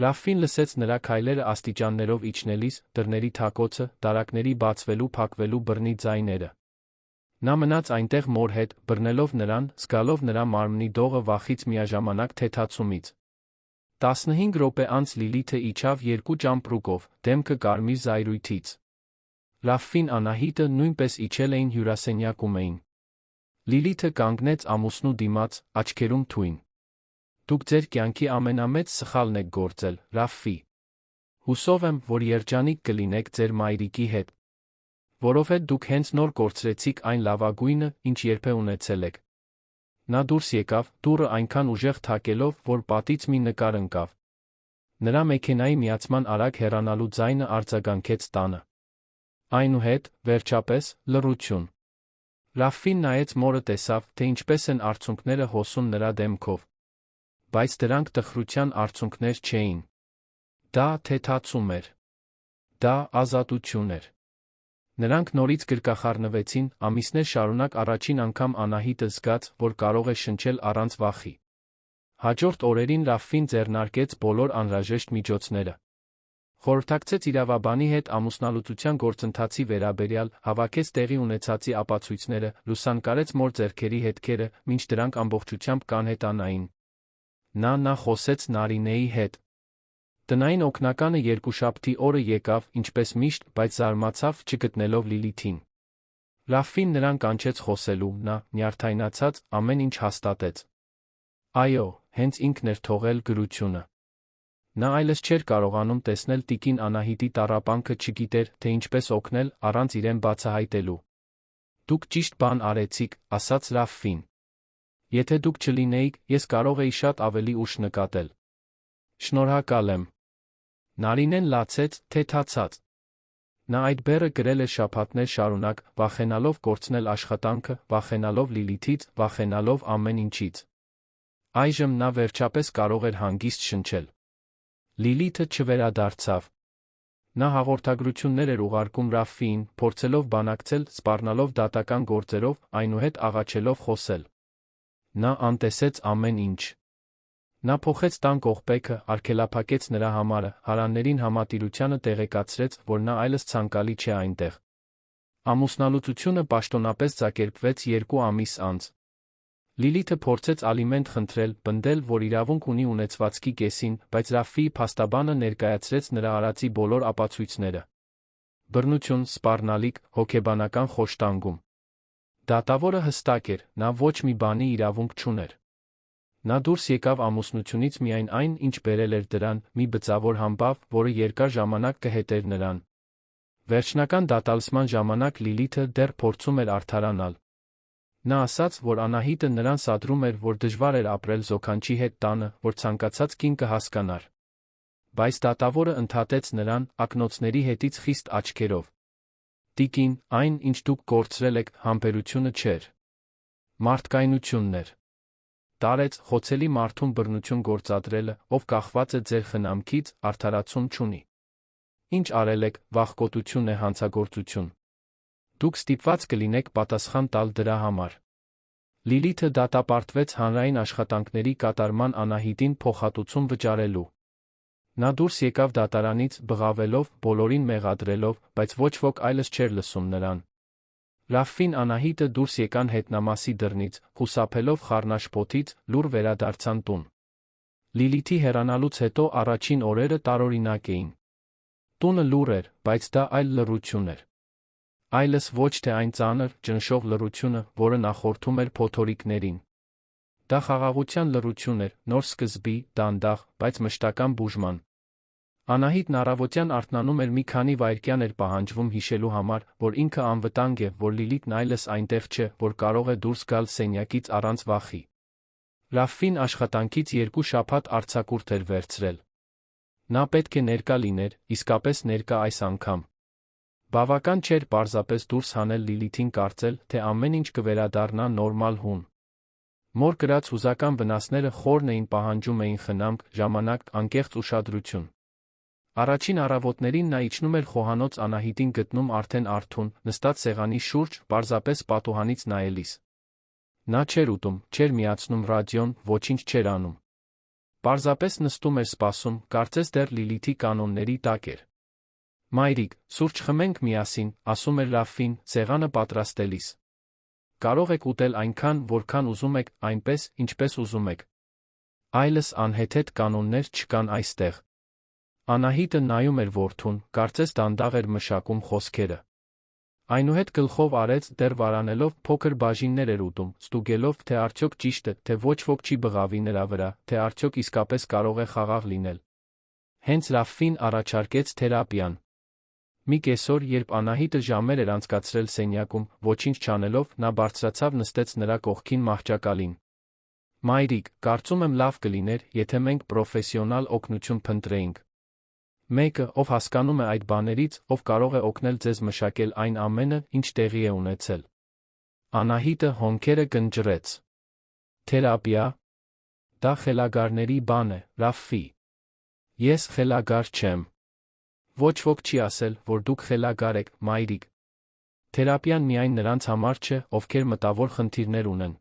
Ռաֆֆին լսեց նրա քայլերը աստիճաններով իջնելիս, դռների թակոցը, դարակների բացվելու-փակվելու բռնի ձայները։ Նա մնաց այնտեղ մոր հետ, բռնելով նրան, զգալով նրա մարմնի դողը վախից միաժամանակ թեթացումից։ 15 րոպե անց Լիլիթը իջավ երկու ճամպրուկով, դեմքը կարմիր զայրույթից։ Ռաֆֆին Անահիտը նույնպես իջել էին հյուրասենյակում էին։ Լիլիթը կանգնեց ամուսնու դիմաց, աչքերում թույն։ Դուք ձեր կյանքի ամենամեծ սխալն եք գործել, Ռաֆֆի։ Հուսով եմ, որ երջանիկ կլինեք ձեր մայրիկի հետ։ Որովհետև դուք հենց նոր կորցրեցիք այն լավագույնը, ինչ երբեք ունեցել եք։ Նա դուրս եկավ, դուռը այնքան ուժեղ թակելով, որ պատից մի նկար ընկավ։ Նրա մեքենայի միացման արագ հեռանալու ձայնը արձագանքեց տանը։ Այնուհետ, վերջապես, լռություն։ Ռաֆֆին նայեց մորը, տեսավ, թե ինչպես են արցունքները հոսում նրա դեմքով։ Բայց դրանք տխրության արցունքներ չէին։ Դա թեթացում էր։ Դա ազատություն էր։ Նրանք նորից գրկախառնվեցին, ամիսներ շարունակ առաջին անգամ Անահիտը զգաց, որ կարող է շնչել առանց վախի։ Հաջորդ օրերին Ռաֆֆին ձեռնարկեց բոլոր անհրաժեշտ միջոցները։ Խորհրդակցեց իրավաբանի հետ ամուսնալուծության գործընթացի վերաբերյալ, հավաքեց տեղի ունեցածի ապացույցները, լուսանկարեց մոր ձեռքերի հետքերը, մինչ դրանք ամբողջությամբ կանհետանային։ Նա խոսեց Նարինեի հետ։ Տնային օգնականը երկուշաբթի օրը եկավ, ինչպես միշտ, բայց զարմացավ, չգտնելով Լիլիթին։ Ռաֆֆին նրան կանչեց խոսելու, նա, նյարդայնացած, ամեն ինչ հաստատեց։ Այո, հենց ինքն էր թողել գրությունը։ Նա այլս չէր կարողանում տեսնել տիկին Անահիտի տառապանքը, չգիտեր, թե ինչպես օգնել, առանց իրեն բացահայտելու։ Դուք ճիշտ բան արեցիք, ասաց Ռաֆֆին։ Եթե դուք չլինեիք, ես կարող էի շատ ավելի ուշ նկատել։ Շնորհակալ եմ։ Նարինեն լացեց, թեթացած։ Նա այդ բեռը գրել էր շաբաթներ շարունակ, վախենալով կորցնել աշխատանքը, վախենալով Լիլիթից, վախենալով ամեն ինչից։ Այժմ նա վերջապես կարող էր հանգիստ շնչել։ Լիլիթը չվերադարձավ։ Նա հաղորդագրություններ էր ուղարկում Ռաֆֆիին, փորձելով բանակցել, սպառնալով դատական գործերով, այնուհետ աղաչելով խոսել։ Նա անտեսեց ամեն ինչ։ Նա փոխեց տան կողպեքը, արգելափակեց նրա համարը, հարաններին համատիրությանը տեղեկացրեց, որ նա այլս ցանկալի չէ այնտեղ։ Ամուսնալուծությունը պաշտոնապես ձակերպվեց 2 ամիս անց։ Լիլիթը փորձեց ալիմենտ խնդրել, պնդել, որ իրավունք ունի ունեցվածքի կեսին, բայց Ռաֆֆիի փաստաբանը ներկայացրեց նրա արածի բոլոր ապացույցները։ Բռնություն, սպառնալիք, հոգեբանական խոշտանգում։ Դատավորը հստակ էր, նա ոչ մի բանի իրավունք չուներ։ Նա դուրս եկավ ամուսնությունից միայն այն, ինչ բերել էր դրան, մի բծավոր համբավ, որը երկար ժամանակ կհետեր նրան։ Վերջնական դատալսման ժամանակ Լիլիթը դեռ փորձում էր արդարանալ։ Նա ասաց, որ Անահիտը նրան սադրում էր, որ դժվար էր ապրել զոքանչի հետ տանը, որ ցանկացած կին կհասկանար։ Բայց դատավորը ընդհատեց նրան, ակնոցների հետից խիստ աչքերով։ Տիկին, այն, ինչ դուք կորցրել եք, համբերությունը չէր։ Մարդկայնությունն էր։ Տարեց, խոցելի մարդուն բռնություն գործադրելը, ով կախված է ձեր խնամքից, արդարացում չունի։ Ինչ արել եք, վախկոտություն է հանցագործություն։ Դուք ստիպված կլինեք պատասխան տալ դրա համար։ Լիլիթը դատապարտվեց հանրային աշխատանքների կատարման Անահիտին փոխհատուցում վճարելու։ Նա դուրս եկավ դատարանից, բղավելով, բոլորին մեղադրելով, բայց ոչ ոք այլս չէր լսում նրան։ Ռաֆֆին, Անահիտը դուրս եկան հետնամասի դռնից, խուսափելով խառնաշփոթից, լուռ վերադարձան տուն։ Լիլիթի հեռանալուց հետո առաջին օրերը տարօրինակ էին։ Տունը լուռ էր, բայց դա այլ լռություն էր։ Այլս ոչ թե այն ծանր, ճնշող լռությունը, որը նախորդում էր փոթորիկներին։ Դա խաղաղության լռություն էր, նոր սկզբի, դանդաղ, բայց մշտական բուժման։ Անահիտն առավոտյան արթնանում էր մի քանի վայրկյան էր պահանջվում հիշելու համար, որ ինքը անվտանգ է, որ Լիլիթն այլս այնտեղ չէ, որ կարող է դուրս գալ սենյակից առանց վախի։ Ռաֆֆին աշխատանքից 2 շաբաթ արձակուրդ էր վերցրել։ Նա պետք է ներկա լիներ, իսկապես ներկա այս անգամ։ Բավական չէր պարզապես դուրս հանել Լիլիթին կարծել, թե ամեն ինչ կվերադառնա նորմալ հուն։ Մոր կրած հուզական վնասները խորն էին պահանջում էին խնամք, ժամանակ, անկեղծ ուշադրություն։ Առաջին առավոտներին նա իջնում էր խոհանոց Անահիտին գտնում արդեն արթուն, նստած սեղանի շուրջ, պարզապես պատուհանից նայելիս։ Նա չէր ուտում, չէր միացնում ռադիոն, ոչինչ չէր անում։ Պարզապես նստում էր սպասում, կարծես դեռ Լիլիթի կանոնների տակ էր։ Մայրիկ, սուրճ խմենք միասին, ասում էր Ռաֆֆին, սեղանը պատրաստելիս։ Կարող եք ուտել այնքան, որքան ուզում եք, այնպես, ինչպես ուզում եք։ Այլս անհեթեթ կանոններ չկան այստեղ։ Անահիտը նայում էր որդուն, կարծես դանդաղ էր մշակում խոսքերը։ Այնուհետ գլխով արեց, դեռ վարանելով, փոքր բաժիններ էր ուտում, ստուգելով, թե արդյոք ճիշտ է, թե ոչ ոք չի բղավի նրա վրա, թե արդյոք իսկապես կարող է խաղաղ լինել։ Հենց Ռաֆֆին առաջարկեց թերապիան։ Մի կեսօր, երբ Անահիտը ժամեր էր անցկացրել սենյակում, ոչինչ չանելով, նա բարձրացավ նստեց նրա կողքին մահճակալին։ Մայրիկ, կարծում եմ լավ կլիներ, եթե մենք պրոֆեսիոնալ օգնություն փնտրեինք։ Մեկը, ով հասկանում է այդ բաներից, ով կարող է օգնել ձեզ մշակել այն ամենը, ինչ տեղի է ունեցել։ Անահիտը հոնքերը գնճռեց։ Թերապիա։ Դա խելագարների բան է, Ռաֆֆի։ Ես խելագար չեմ։ Ոչ ոք չի ասել, որ դուք խելագար եք, մայրիկ։ Թերապիան միայն նրանց համար չէ, ովքեր մտավոր խնդիրներ ունեն։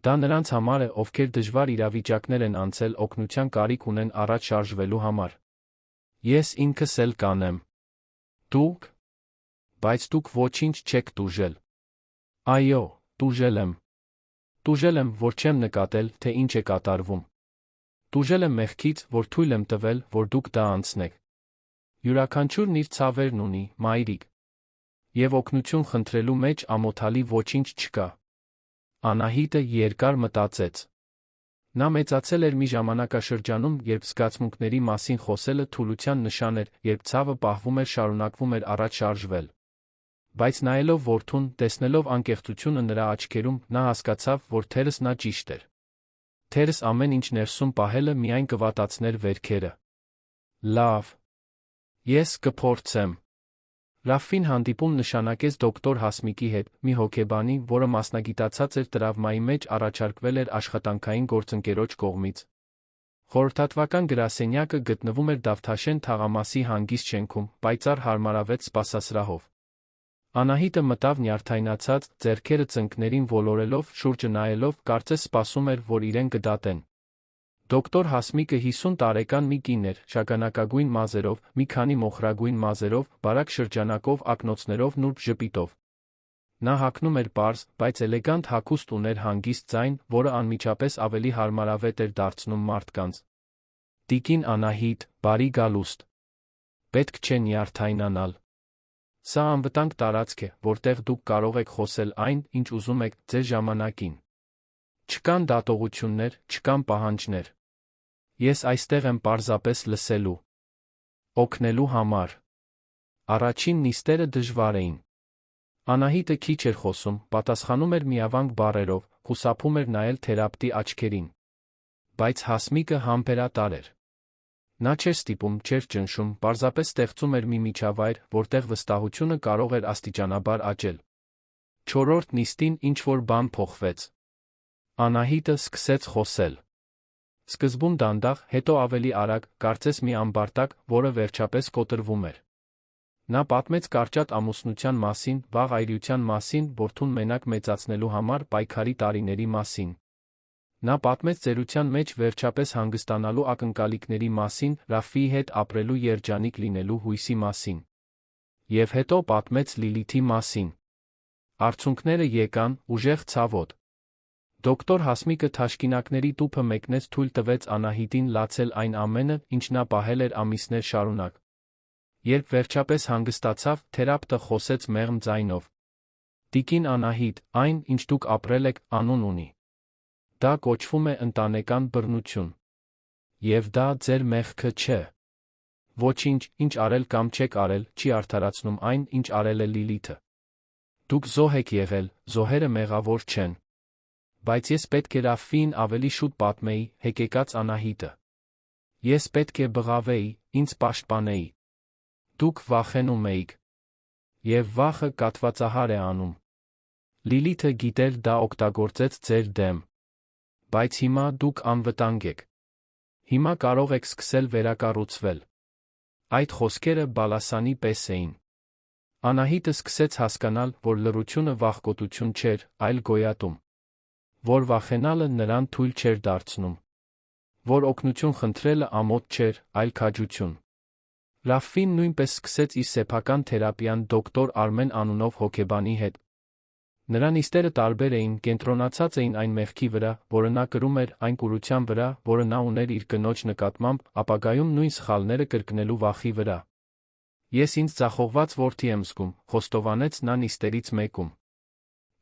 Դա նրանց համար է, ովքեր դժվար իրավիճակներ են անցել, օգնության կարիք ունեն առաջ շարժվելու համար։ Ես ինքս էլ կանեմ։ Դուք։ Բայց դուք ոչինչ չեք տուժել։ Այո, տուժել եմ։ Տուժել եմ, որ չեմ նկատել, թե ինչ է կատարվում։ Տուժել եմ մեղքից, որ թույլ եմ տվել, որ դուք դա անցնեք։ Յուրաքանչյուրն իր ցավերն ունի, մայրիկ։ Եվ օգնություն խնդրելու մեջ ամոթալի ոչինչ չկա։ Անահիտը երկար մտածեց։ Նա մեծացել էր մի ժամանակաշրջանում, երբ զգացմունքների մասին խոսելը թուլության նշան էր, երբ ցավը պահվում էր, շարունակվում էր առաջ շարժվել։ Բայց նայելով որդուն, տեսնելով անկեղծությունը նրա աչքերում, նա հասկացավ, որ թերս նա ճիշտ էր։ Թերս ամեն ինչ ներսում պահելը միայն կվատացներ վերքերը։ Լավ։ Ես կփորձեմ։ Ռաֆֆին հանդիպում նշանակեց դոկտոր Հասմիկի հետ, մի հոգեբանի, որը մասնագիտացած էր տրավմայի մեջ առաջարկվել էր աշխատանքային գործընկերոջ կողմից։ Խորհրդատվական գրասենյակը գտնվում էր Դավթաշեն թաղամասի հանգիստ շենքում, պայծառ հարմարավետ սպասասրահով։ Անահիտը մտավ նյարդայնացած, ձեռքերը ծնկներին ոլորելով, շուրջը նայելով, կարծես սպասում էր, որ իրեն կդատեն։ Դոկտոր Հասմիկը 50 տարեկան մի կին էր, շագանակագույն մազերով, մի քանի մոխրագույն մազերով, բարակ շրջանակով, ակնոցներով, նուրբ ժպիտով։ Նա հագնում էր պարզ, բայց էլեգանտ հագուստ ուներ հանգիստ ձայն, որը անմիջապես ավելի հարմարավետ էր դարձնում մարդկանց։ Տիկին Անահիտ, բարի գալուստ։ Պետք չէ նյարդայնանալ։ Սա անվտանգ տարածք է, որտեղ դուք կարող եք խոսել այն, ինչ ուզում եք, ձեր ժամանակին։ Չկան դատողություններ, չկան պահանջներ։ Ես այստեղ եմ պարզապես լսելու, օգնելու համար։ Առաջին նիստերը դժվար էին։ Անահիտը քիչ էր խոսում, պատասխանում էր միավանք բառերով, խուսափում էր նայել թերապտի աչքերին։ Բայց Հասմիկը համբերատար էր։ Նա չէր ստիպում, չէր ճնշում, պարզապես ստեղծում էր մի միջավայր, որտեղ վստահությունը կարող էր աստիճանաբար աճել։ Չորրորդ նիստին ինչ-որ բան փոխվեց։ Անահիտը սկսեց խոսել։ Սկզբում դանդաղ, հետո ավելի արագ, կարծես մի ամբարտակ, որը վերջապես կոտրվում էր։ Նա պատմեց կարճատ ամուսնության մասին, վաղ այրության մասին, որդուն մենակ մեծացնելու համար պայքարի տարիների մասին։ Նա պատմեց ծերության մեջ վերջապես հանգստանալու ակնկալիքների մասին, Ռաֆիի հետ ապրելու երջանիկ լինելու հույսի մասին։ Եվ հետո պատմեց Լիլիթի մասին։ Արցունքները եկան, ուժեղ ցավոտ։ Դոկտոր Հասմիկը թաշկինակների տուփը մեկնեց, թույլ տվեց Անահիտին լացել այն ամենը, ինչ նա պահել էր ամիսներ շարունակ։ Երբ վերջապես հանգստացավ, թերապտը խոսեց մեղմ ձայնով։ Տիկին Անահիտ, այն, ինչ դուք ապրել եք, անուն ունի։ Դա կոչվում է ընտանեկան բռնություն։ Եվ դա ձեր մեղքը չէ։ Ոչինչ, ինչ արել կամ չեք արել, չի արդարացնում այն, ինչ արել է Լիլիթը։ Դուք զոհ եք եղել, զոհերը մեղավոր չեն։ Բայց ես պետք է Ռաֆիին ավելի շուտ պատմեի, հեկեկաց Անահիտը։ Ես պետք է բղավեի, ինձ պաշտպանեի։ Դուք վախենում էիք։ Եվ վախը կաթվածահար է անում։ Լիլիթը գիտեր դա օգտագործեց ձեր դեմ։ Բայց հիմա դուք անվտանգ եք։ Հիմա կարող եք սկսել վերակառուցվել։ Այդ խոսքերը բալասանի պես էին։ Անահիտը սկսեց հասկանալ, որ լռությունը վախկոտություն չէր, այլ գոյատում։ Որ վախենալը նրան թույլ չէր դարձնում։ Որ օգնություն խնդրելը ամոթ չէր, այլ քաջություն։ Ռաֆին նույնպես սկսեց իր սեփական թերապիան դոկտոր Արմեն անունով հոգեբանի հետ։ Նրա նիստերը տարբեր էին, կենտրոնացած էին այն մեղքի վրա, որը նա կրում էր, այն կուրության վրա, որը նա ուներ իր կնոջ նկատմամբ, ապագայում նույն սխալները կրկնելու վախի վրա։ Ես ինձ ձախողված որդի եմ զգում, խոստովանեց նա նիստերից մեկում։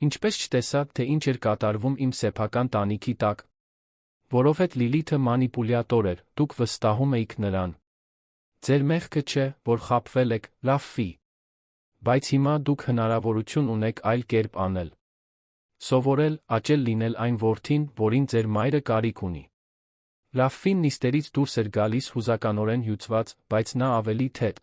Ինչպես չտեսա, թե ինչ էր կատարվում իմ սեփական տանիքի տակ։ Որովհետև Լիլիթը մանիպուլյատոր էր, դուք վստահում էիք նրան։ Ձեր մեղքը չէ, որ խաբվել եք, Ռաֆի։ Բայց հիմա դուք հնարավորություն ունեք այլ կերպ անել։ Սովորել, աճել լինել այն որդին, որին ձեր մայրը կարիք ունի։ Ռաֆին նիստերից դուրս էր գալիս հուզականորեն հյուծված, բայց նա ավելի թեթ։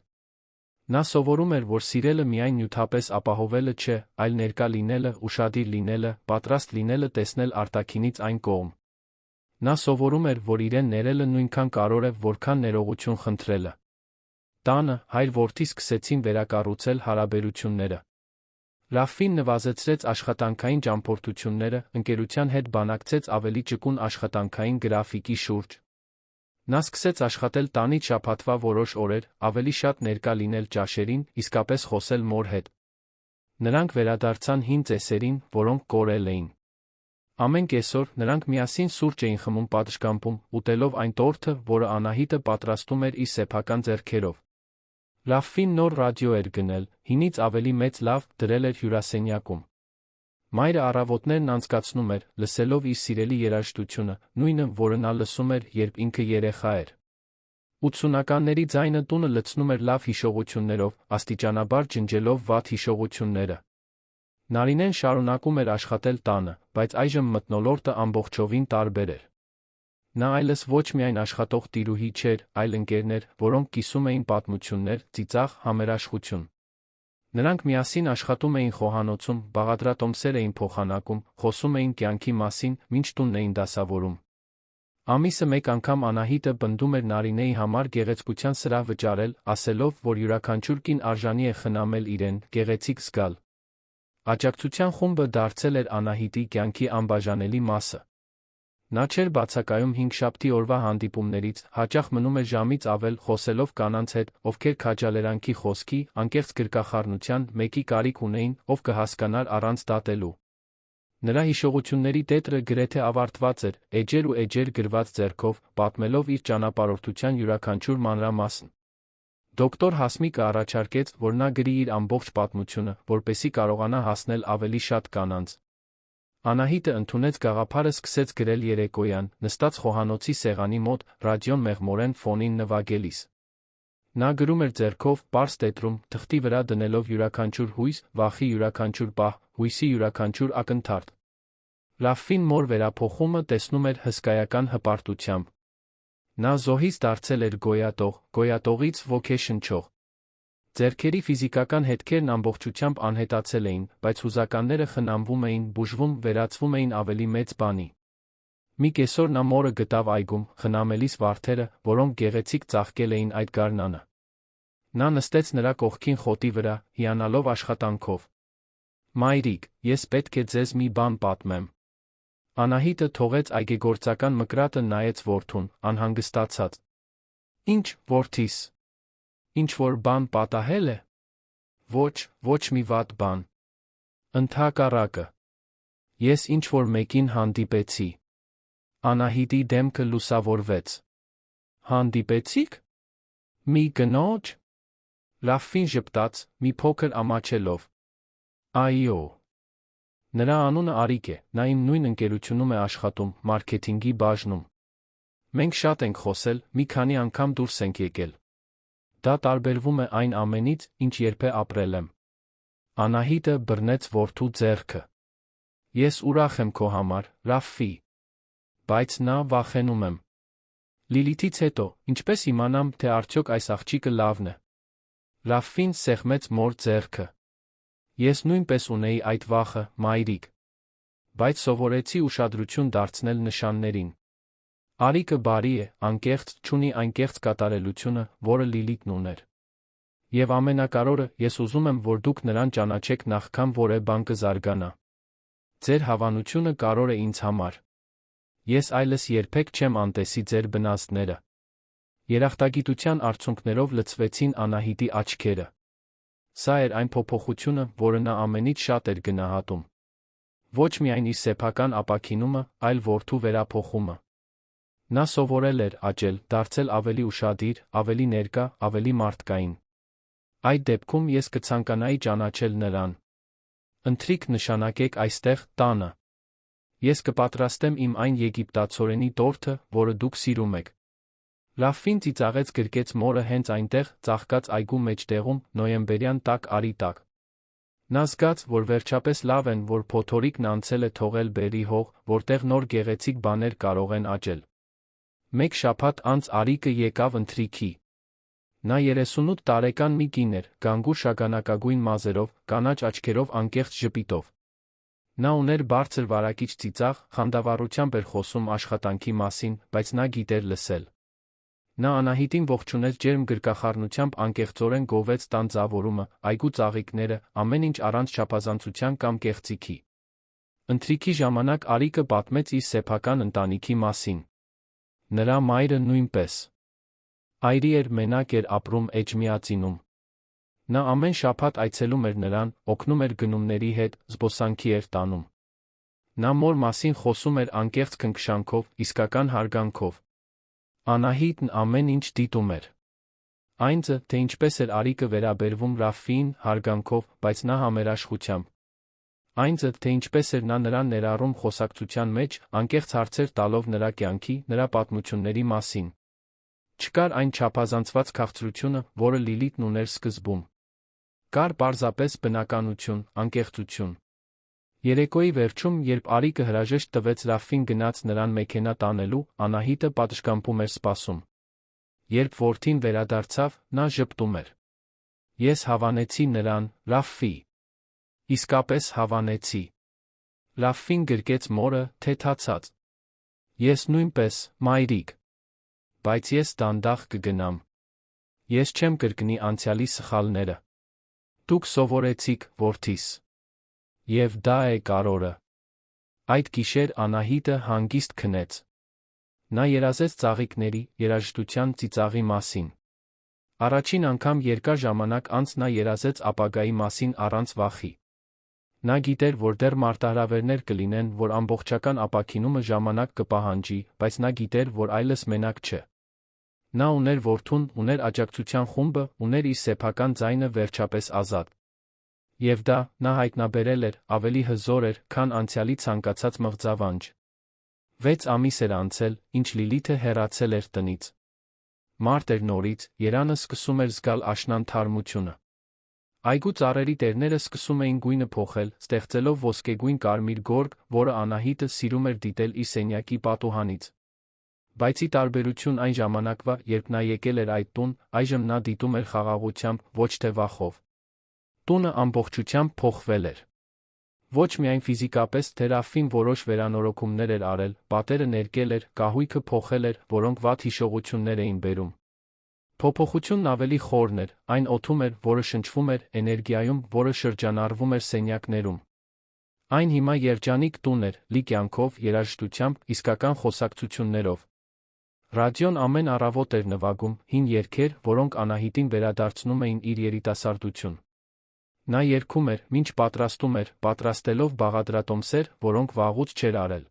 Նա սովորում էր, որ սիրելը միայն նյութապես ապահովելը չէ, այլ ներկա լինելը, ուշադիր լինելը, պատրաստ լինելը տեսնել արտաքինից այն կողմ։ Նա սովորում էր, որ իրեն ներելը նույնքան կարևոր է, որքան ներողություն խնդրելը։ Տանը հայր-որդի սկսեցին վերակառուցել հարաբերությունները։ Ռաֆին նվազեցրեց աշխատանքային ճամփորդությունները, ընկերության հետ բանակցեց ավելի ճկուն աշխատանքային գրաֆիկի շուրջ։ Նա սկսեց աշխատել տանից շաբաթվա որոշ օրեր, ավելի շատ ներկա լինել ճաշերին, իսկապես խոսել մոր հետ։ Նրանք վերադարձան հին ծեսերին, որոնք կորել էին։ Ամեն կեսօր նրանք միասին սուրճ էին խմում պատշգամբում, ուտելով այն տորթը, որը Անահիտը պատրաստում էր իր սեփական ձեռքերով։ Ռաֆին նոր ռադիո էր գնել, հինից ավելի մեծ լավ, դրել էր հյուրասենյակում։ Մայրը առավոտներն անցկացնում էր, լսելով իր սիրելի երաժշտությունը, նույնը, որը նա լսում էր, երբ ինքը երեխա էր։ 80-ականների ձայնը տունը լցնում էր լավ հիշողություններով, աստիճանաբար ջնջելով վատ հիշողությունները։ Նարինեն շարունակում էր աշխատել տանը, բայց այժմ մթնոլորտը ամբողջովին տարբեր էր։ Նա այլևս ոչ միայն աշխատող տիրուհի չէր, այլ ընկերներ, որոնք կիսում էին պատմություններ, ծիծաղ, համերաշխություն։ Նրանք միասին աշխատում էին խոհանոցում, բաղադրատոմսեր էին փոխանակում, խոսում էին կյանքի մասին, մինչ տունն էին դասավորում։ Ամիսը մեկ անգամ Անահիտը պնդում էր Նարինեի համար գեղեցկության սրահ վճարել, ասելով, որ յուրաքանչյուր կին արժանի է խնամել իրեն, գեղեցիկ զգալ։ Աջակցության խումբը դարձել էր Անահիտի կյանքի անբաժանելի մասը։ Նա չէր բացակայում հինգշաբթի օրվա հանդիպումներից, հաճախ մնում էր ժամից ավել խոսելով կանանց հետ, ովքեր քաջալերանքի խոսքի, անկեղծ գրկախառնության, մեկի կարիք ունեին, ով կհասկանար առանց դատելու։ Նրա հիշողությունների տետրը գրեթե ավարտված էր, էջեր ու էջեր գրված ձեռքով, պատմելով իր ճանապարհորդության յուրաքանչյուր մանրամասն։ Դոկտոր Հասմիկը առաջարկեց, որ նա գրի իր ամբողջ պատմությունը, որպեսզի կարողանա հասնել ավելի շատ կանանց։ Անահիտը ընդունեց գաղափարը, սկսեց գրել երեկոյան, նստած խոհանոցի սեղանի մոտ, ռադիոն մեղմորեն ֆոնին նվագելիս։ Նա գրում էր ձեռքով, պարզ տետրում, թղթի վրա դնելով յուրաքանչյուր հույս, վախի յուրաքանչյուր պահ, հույսի յուրաքանչյուր ակնթարթ։ Ռաֆֆին մոր վերափոխումը տեսնում էր հսկայական հպարտությամբ։ Նա զոհից դարձել էր գոյատող, գոյատողից ոգեշնչող։ Ձեռքերի ֆիզիկական հետքերն ամբողջությամբ անհետացել էին, բայց հուզականները խնամվում էին, բուժվում, վերածվում էին ավելի մեծ բանի։ Մի կեսօր նա մորը գտավ այգում, խնամելիս վարդերը, որոնք գեղեցիկ ծաղկել էին այդ գարնանը։ Նա նստեց նրա կողքին խոտի վրա, հիանալով աշխատանքով։ «Մայրիկ, ես պետք է ձեզ մի բան պատմեմ»։ Անահիտը թողեց այգեգործական մկրատը, նայեց որդուն, անհանգստացած։ «Ինչ, որդիս, ինչ-որ բան պատահել է»։ «Ոչ, ոչ մի վատ բան։ Ընդհակառակը, ես ինչ-որ մեկին հանդիպեցի»։ Անահիտի դեմքը լուսավորվեց։ «Հանդիպեցիք։ Մի կնոջ»։ Ռաֆֆին ժպտաց, մի փոքր ամաչելով։ «Այո։ Նրա անունը Արիկ է, նա իմ նույն ընկերությունում է աշխատում, մարքեթինգի բաժնում։ Մենք շատ ենք խոսել, մի քանի անգամ դուրս ենք եկել։ Դա տարբերվում է այն ամենից, ինչ երբեք ապրել եմ»։ Անահիտը բռնեց որդու ձեռքը։ «Ես ուրախ եմ քո համար, Ռաֆֆի։ Բայց նա վախենում եմ։ Լիլիթից հետո, ինչպես իմանամ, թե արդյոք այս աղջիկը լավն է»։ Ռաֆֆին սեղմեց մոր ձեռքը։ «Ես նույնպես ունեի այդ վախը, մայրիկ։ Բայց սովորեցի ուշադրություն դարձնել նշաններին։ Արիկը բարի է, անկեղծ, չունի այն կեղծ կատարելությունը, որը Լիլիթն ուներ։ Եվ ամենակարևորը, ես ուզում եմ, որ դուք նրան ճանաչեք նախքան որևէ բան կզարգանա։ Ձեր հավանությունը կարևոր է ինձ համար։ Ես այլս երբեք չեմ անտեսի ձեր բնազդները»։ Երախտագիտության արցունքներով լցվեցին Անահիտի աչքերը։ Սա էր այն փոփոխությունը, որը նա ամենից շատ էր գնահատում։ Ոչ միայն իր սեփական ապաքինումը, այլ որդու վերափոխումը։ Նա սովորել էր աճել, դարձել ավելի ուշադիր, ավելի ներկա, ավելի մարդկային։ «Այդ դեպքում ես կցանկանայի ճանաչել նրան։ Ընթրիք նշանակեք այստեղ, տանը։ Ես կպատրաստեմ իմ այն եգիպտացորենի տորթը, որը դուք սիրում եք»։ Ռաֆֆին ծիծաղեց, գրկեց մորը հենց այնտեղ, ծաղկած այգու մեջտեղում, նոյեմբերյան տաք արի տակ։ Նա զգաց, որ վերջապես լավ են, որ փոթորիկն անցել է թողել բերրի հող, որտեղ նոր գեղեցիկ բաներ կարող են աճել։ Մեկ շաբաթ անց Արիկը եկավ ընթրիքի։ Նա 38 տարեկան մի կին էր, գանգուր շագանակագույն մազերով, կանաչ աչքերով, անկեղծ ժպիտով։ Նա ուներ բարձր վարակիչ ծիծաղ, խանդավառությամբ էր խոսում աշխատանքի մասին, բայց նա գիտեր լսել։ Նա Անահիտին ողջունեց ջերմ գրկախառնությամբ, անկեղծորեն գովեց տան ձավորումը, այգու ծաղիկները, ամեն ինչ առանց չափազանցության կամ կեղծիքի։ Ընթրիքի ժամանակ Արիկը պատմեց իր սեփական ընտանիքի մասին։ Նրա մայրը նույնպես։ Այրի էր, մենակ էր ապրում Էջմիածինում։ Նա ամեն շաբաթ այցելում էր նրան, օգնում էր գնումների հետ, զբոսանքի էր տանում։ Նա մոր մասին խոսում էր անկեղծ քնքշանքով, իսկական հարգանքով։ Անահիտն ամեն ինչ դիտում էր։ Այնձը, թե ինչպես էր Արիկը վերաբերվում Ռաֆֆիին, հարգանքով, բայց նա համերաշխությամբ։ Այնձը, թե ինչպես էր նա նրան ներառում խոսակցության մեջ, անկեղծ հարցեր տալով նրա կյանքի, նրա պատմությունների մասին։ Չկար այն չափազանցված քաղցրությունը, որը Լիլիթն ուներ սկզբում։ Կար պարզապես բնականություն, անկեղծություն։ Երեկոյի վերջում, երբ Արիկը հրաժեշտ տվեց Ռաֆֆին գնաց նրան մեքենա տանելու, Անահիտը պատշգամբում էր սպասում։ Երբ որդին վերադարձավ, նա ժպտում էր։ «Ես հավանեցի նրան, Ռաֆֆի։ Իսկապես հավանեցի»։ Ռաֆֆին գրկեց մորը, թեթացած։ Ես նույնպես, մայրիկ։ Բայց ես դանդաղ կգնամ։ Ես չեմ կրկնի անցյալի սխալները։ Դուք սովորեցիք, որդիս։ Եվ դա է կարևորը։ Այդ գիշեր Անահիտը հանգիստ քնեց։ Նա երազեց ծաղիկների, երաժշտության ծիծաղի մասին։ Առաջին անգամ երկար ժամանակ անց նա երազեց ապագայի մասին առանց վախի։ Նա գիտեր, որ դեռ մարտահրավերներ կլինեն, որ ամբողջական ապաքինումը ժամանակ կպահանջի, բայց նա գիտեր, որ այլս մենակ չէ։ Նա ուներ որդուն, ուներ աջակցության խումբը, ուներ իր սեփական ձայնը վերջապես ազատ։ Եվ դա, նա հայտնաբերել էր, ավելի հզոր էր, քան անցյալի ցանկացած մղձավանջ։ 6 ամիս էր անցել, ինչ Լիլիթը հեռացել էր տնից։ Մարտ էր նորից, Երանը սկսում էր զգալ աշնան թարմությունը։ Այգու ծառերի տերները սկսում էին գույնը փոխել, ստեղծելով ոսկեգույն կարմիր գորգ, որը Անահիտը սիրում էր դիտել իր սենյակի պատուհանից։ Բայց ի տարբերություն այն ժամանակվա, երբ նա եկել էր այդ տուն, այժմ նա դիտում էր խաղաղությամբ, ոչ թե վախով։ Տունը ամբողջությամբ փոխվել էր։ Ոչ միայն ֆիզիկապես, թե Ռաֆին որոշ վերանորոգումներ էր արել, պատերը ներկել էր, կահույքը փոխել էր, որոնք վատ հիշողություններ էին բերում։ Փոփոխությունն ավելի խորն էր, այն օդում էր, որը շնչվում էր, էներգիայում, որը շրջանառվում էր սենյակներում։ Այն հիմա երջանիկ տուն էր, լի կյանքով, երաժշտությամբ, իսկական խոսակցություններով։ Ռադիոն ամեն առավոտ էր նվագում հին երգեր, որոնք Անահիտին վերադարձնում էին իր երիտասարդություն։ Նա երգում էր, մինչ պատրաստում էր, պատրաստելով բաղադրատոմսեր, որոնք վաղուց չէր արել։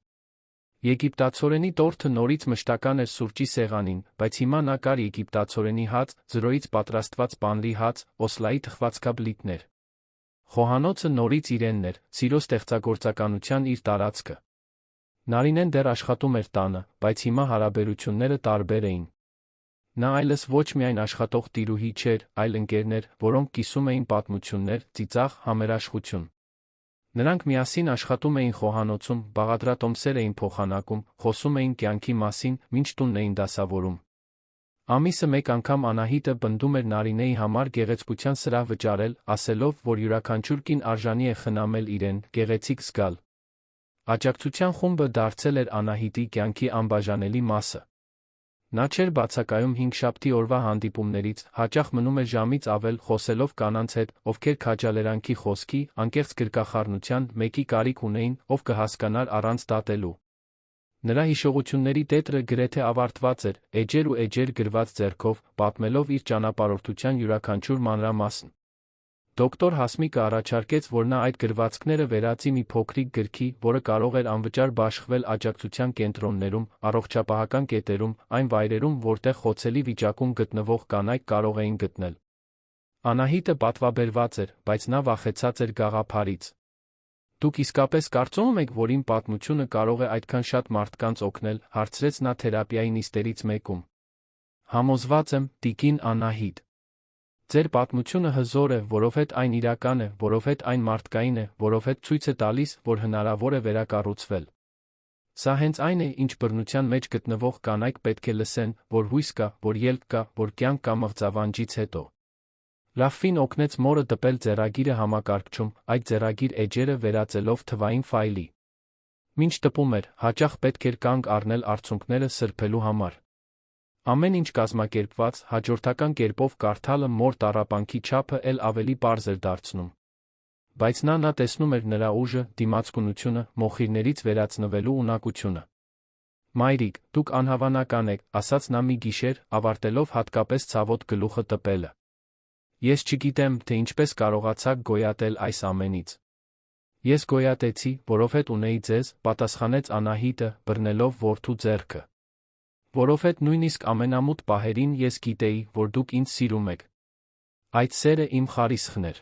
Եգիպտացորենի տորթը նորից մշտական էր սուրճի սեղանին, բայց հիմա նա կար եգիպտացորենի հաց, ձրոից պատրաստված պանրի հաց, օսլայի թխվածքաբլիթներ։ Խոհանոցը նորից իրենն էր, սիրո ստեղծագործականության իր տարածքը։ Նարինեն դեռ աշխատում էր տանը, բայց հիմա հարաբերությունները տարբեր էին։ Նա այլս ոչ միայն աշխատող տիրուհի չէր, այլ ընկերներ, որոնք կիսում էին պատմություններ, ծիծաղ, համերաշխություն։ Նրանք միասին աշխատում էին խոհանոցում, բաղադրատոմսեր էին փոխանակում, խոսում էին կյանքի մասին, մինչ տունն էին դասավորում։ Ամիսը մեկ անգամ Անահիտը պնդում էր Նարինեի համար գեղեցկության սրահ վճարել, ասելով, որ յուրաքանչյուր կին արժանի է խնամել իրեն, գեղեցիկ զգալ։ Աջակցության խումբը դարձել էր Անահիտի կյանքի անբաժանելի մասը։ Նա չէր բացակայում հինգշաբթի օրվա հանդիպումներից, հաճախ մնում էր ժամից ավել խոսելով կանանց հետ, ովքեր քաջալերանքի խոսքի, անկեղծ գրկախառնության, մեկի կարիք ունեին, ով կհասկանար առանց դատելու։ Նրա հիշողությունների տետրը գրեթե ավարտված էր, էջեր ու էջեր գրված ձեռքով, պատմելով իր ճանապարհորդության յուրաքանչյուր մանրամասն։ Դոկտոր Հասմիկը առաջարկեց, որ նա այդ գրվածքները վերածի մի փոքրիկ գրքի, որը կարող էր անվճար բաշխվել աջակցության կենտրոններում, առողջապահական կետերում, այն վայրերում, որտեղ խոցելի վիճակում գտնվող կանայք կարող էին գտնել։ Անահիտը պատվաբերված էր, բայց նա վախեցած էր գաղափարից։ Դուք իսկապես կարծում եք, որ իմ պատմությունը կարող է այդքան շատ մարդկանց օգնել, հարցրեց նա թերապիայի նիստերից մեկում։ Համոզված եմ, տիկին Անահիտ։ Ձեր պատմությունը հզոր է, որովհետև այն իրական է, որովհետև այն մարդկային է, որովհետև ցույց է տալիս, որ հնարավոր է վերակառուցվել։ Սա հենց այն է, ինչ բռնության մեջ գտնվող կանայք պետք է լսեն, որ հույս կա, որ ելք կա, որ կյանք կա մղձավանջից հետո։ Ռաֆին օգնեց մորը տպել ձեռագիրը համակարգչում, այդ ձեռագիր էջերը վերածելով թվային ֆայլի։ Մինչ տպում էր, հաճախ պետք էր կանգ առնել արցունքները սրբելու համար։ Ամեն ինչ կազմակերպված, հաջորդական կերպով կարդալը մոր տառապանքի չափը էլ ավելի պարզ էր դարձնում։ Բայց նա տեսնում էր նրա ուժը, դիմացկունությունը, մոխիրներից վերածնվելու ունակությունը։ Մայրիկ, դուք անհավանական եք, ասաց նա մի գիշեր, ավարտելով հատկապես ցավոտ գլուխը տպելը։ Ես չգիտեմ, թե ինչպես կարողացաք գոյատել այս ամենից։ Ես գոյատեցի, որովհետև ունեի ձեզ, պատասխանեց Անահիտը, բռնելով որդու ձեռքը։ Որովհետև նույնիսկ ամենամութ պահերին ես գիտեի, որ դուք ինձ սիրում եք։ Այդ սերը իմ խարիսխն էր։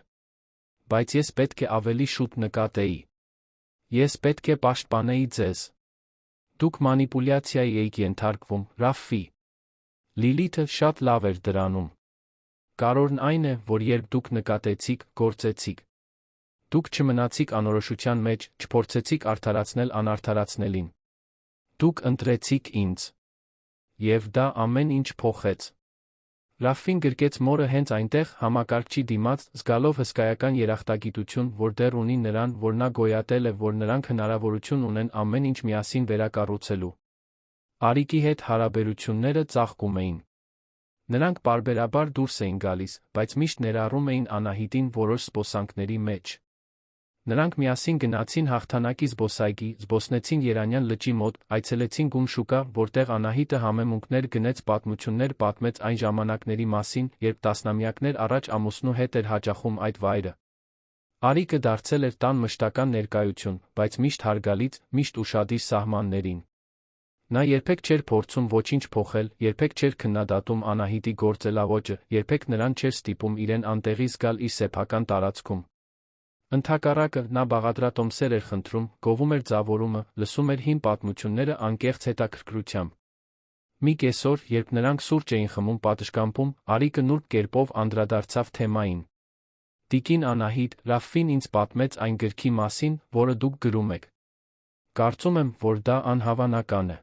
Բայց ես պետք է ավելի շուտ նկատեի։ Ես պետք է պաշտպանեի ձեզ։ Դուք մանիպուլյացիայի էիք ենթարկվում, Ռաֆի։ Լիլիթը շատ լավ էր դրանում։ Կարևորն այն է, որ երբ դուք նկատեցիք, գործեցիք։ Դուք չմնացիք անորոշության մեջ, չփորձեցիք արդարացնել անարդարացնելին։ Դուք ընտրեցիք ինձ։ Եվ դա ամեն ինչ փոխեց։ Ռաֆին գրկեց մորը հենց այնտեղ, համակարգչի դիմաց, զգալով հսկայական երախտագիտություն, որ դեռ ունի նրան, որ նա գոյատել է, որ նրանք հնարավորություն ունեն ամեն ինչ միասին վերակառուցելու։ Արիկի հետ հարաբերությունները ծաղկում էին։ Նրանք պարբերաբար դուրս էին գալիս, բայց միշտ ներառում էին Անահիտին որոշ զբոսանքների մեջ։ Նրանք միասին գնացին հաղթանակի զբոսայգի, զբոսնեցին Երանյան լճի մոտ, այցելեցին Գում շուկա, որտեղ Անահիտը համեմունքներ գնեց, պատմություններ պատմեց այն ժամանակների մասին, երբ տասնամյակներ առաջ ամուսնու հետ էր հաճախում այդ վայրը։ Արիկը դարձել էր տան մշտական ներկայություն, բայց միշտ հարգալից, միշտ ուշադիր սահմաններին։ Նա երբեք չէր փորձում ոչինչ փոխել, երբեք չէր քննադատում Անահիտի գործելաոճը, երբեք նրան չէր ստիպում իրեն անտեղի զգալ իր սեփական տարածքում։ Ընդհակառակը, նա բաղադրատոմսեր էր խնդրում, գովում էր ձավորումը, լսում էր հին պատմությունները անկեղծ հետաքրքրությամբ։ Մի կեսօր, երբ նրանք սուրճ էին խմում պատշգամբում, Արիկը նուրբ կերպով անդրադարձավ թեմային։ Տիկին Անահիտ, Ռաֆֆին ինձ պատմեց այն գրքի մասին, որը դուք գրում եք։ Կարծում եմ, որ դա անհավանական է։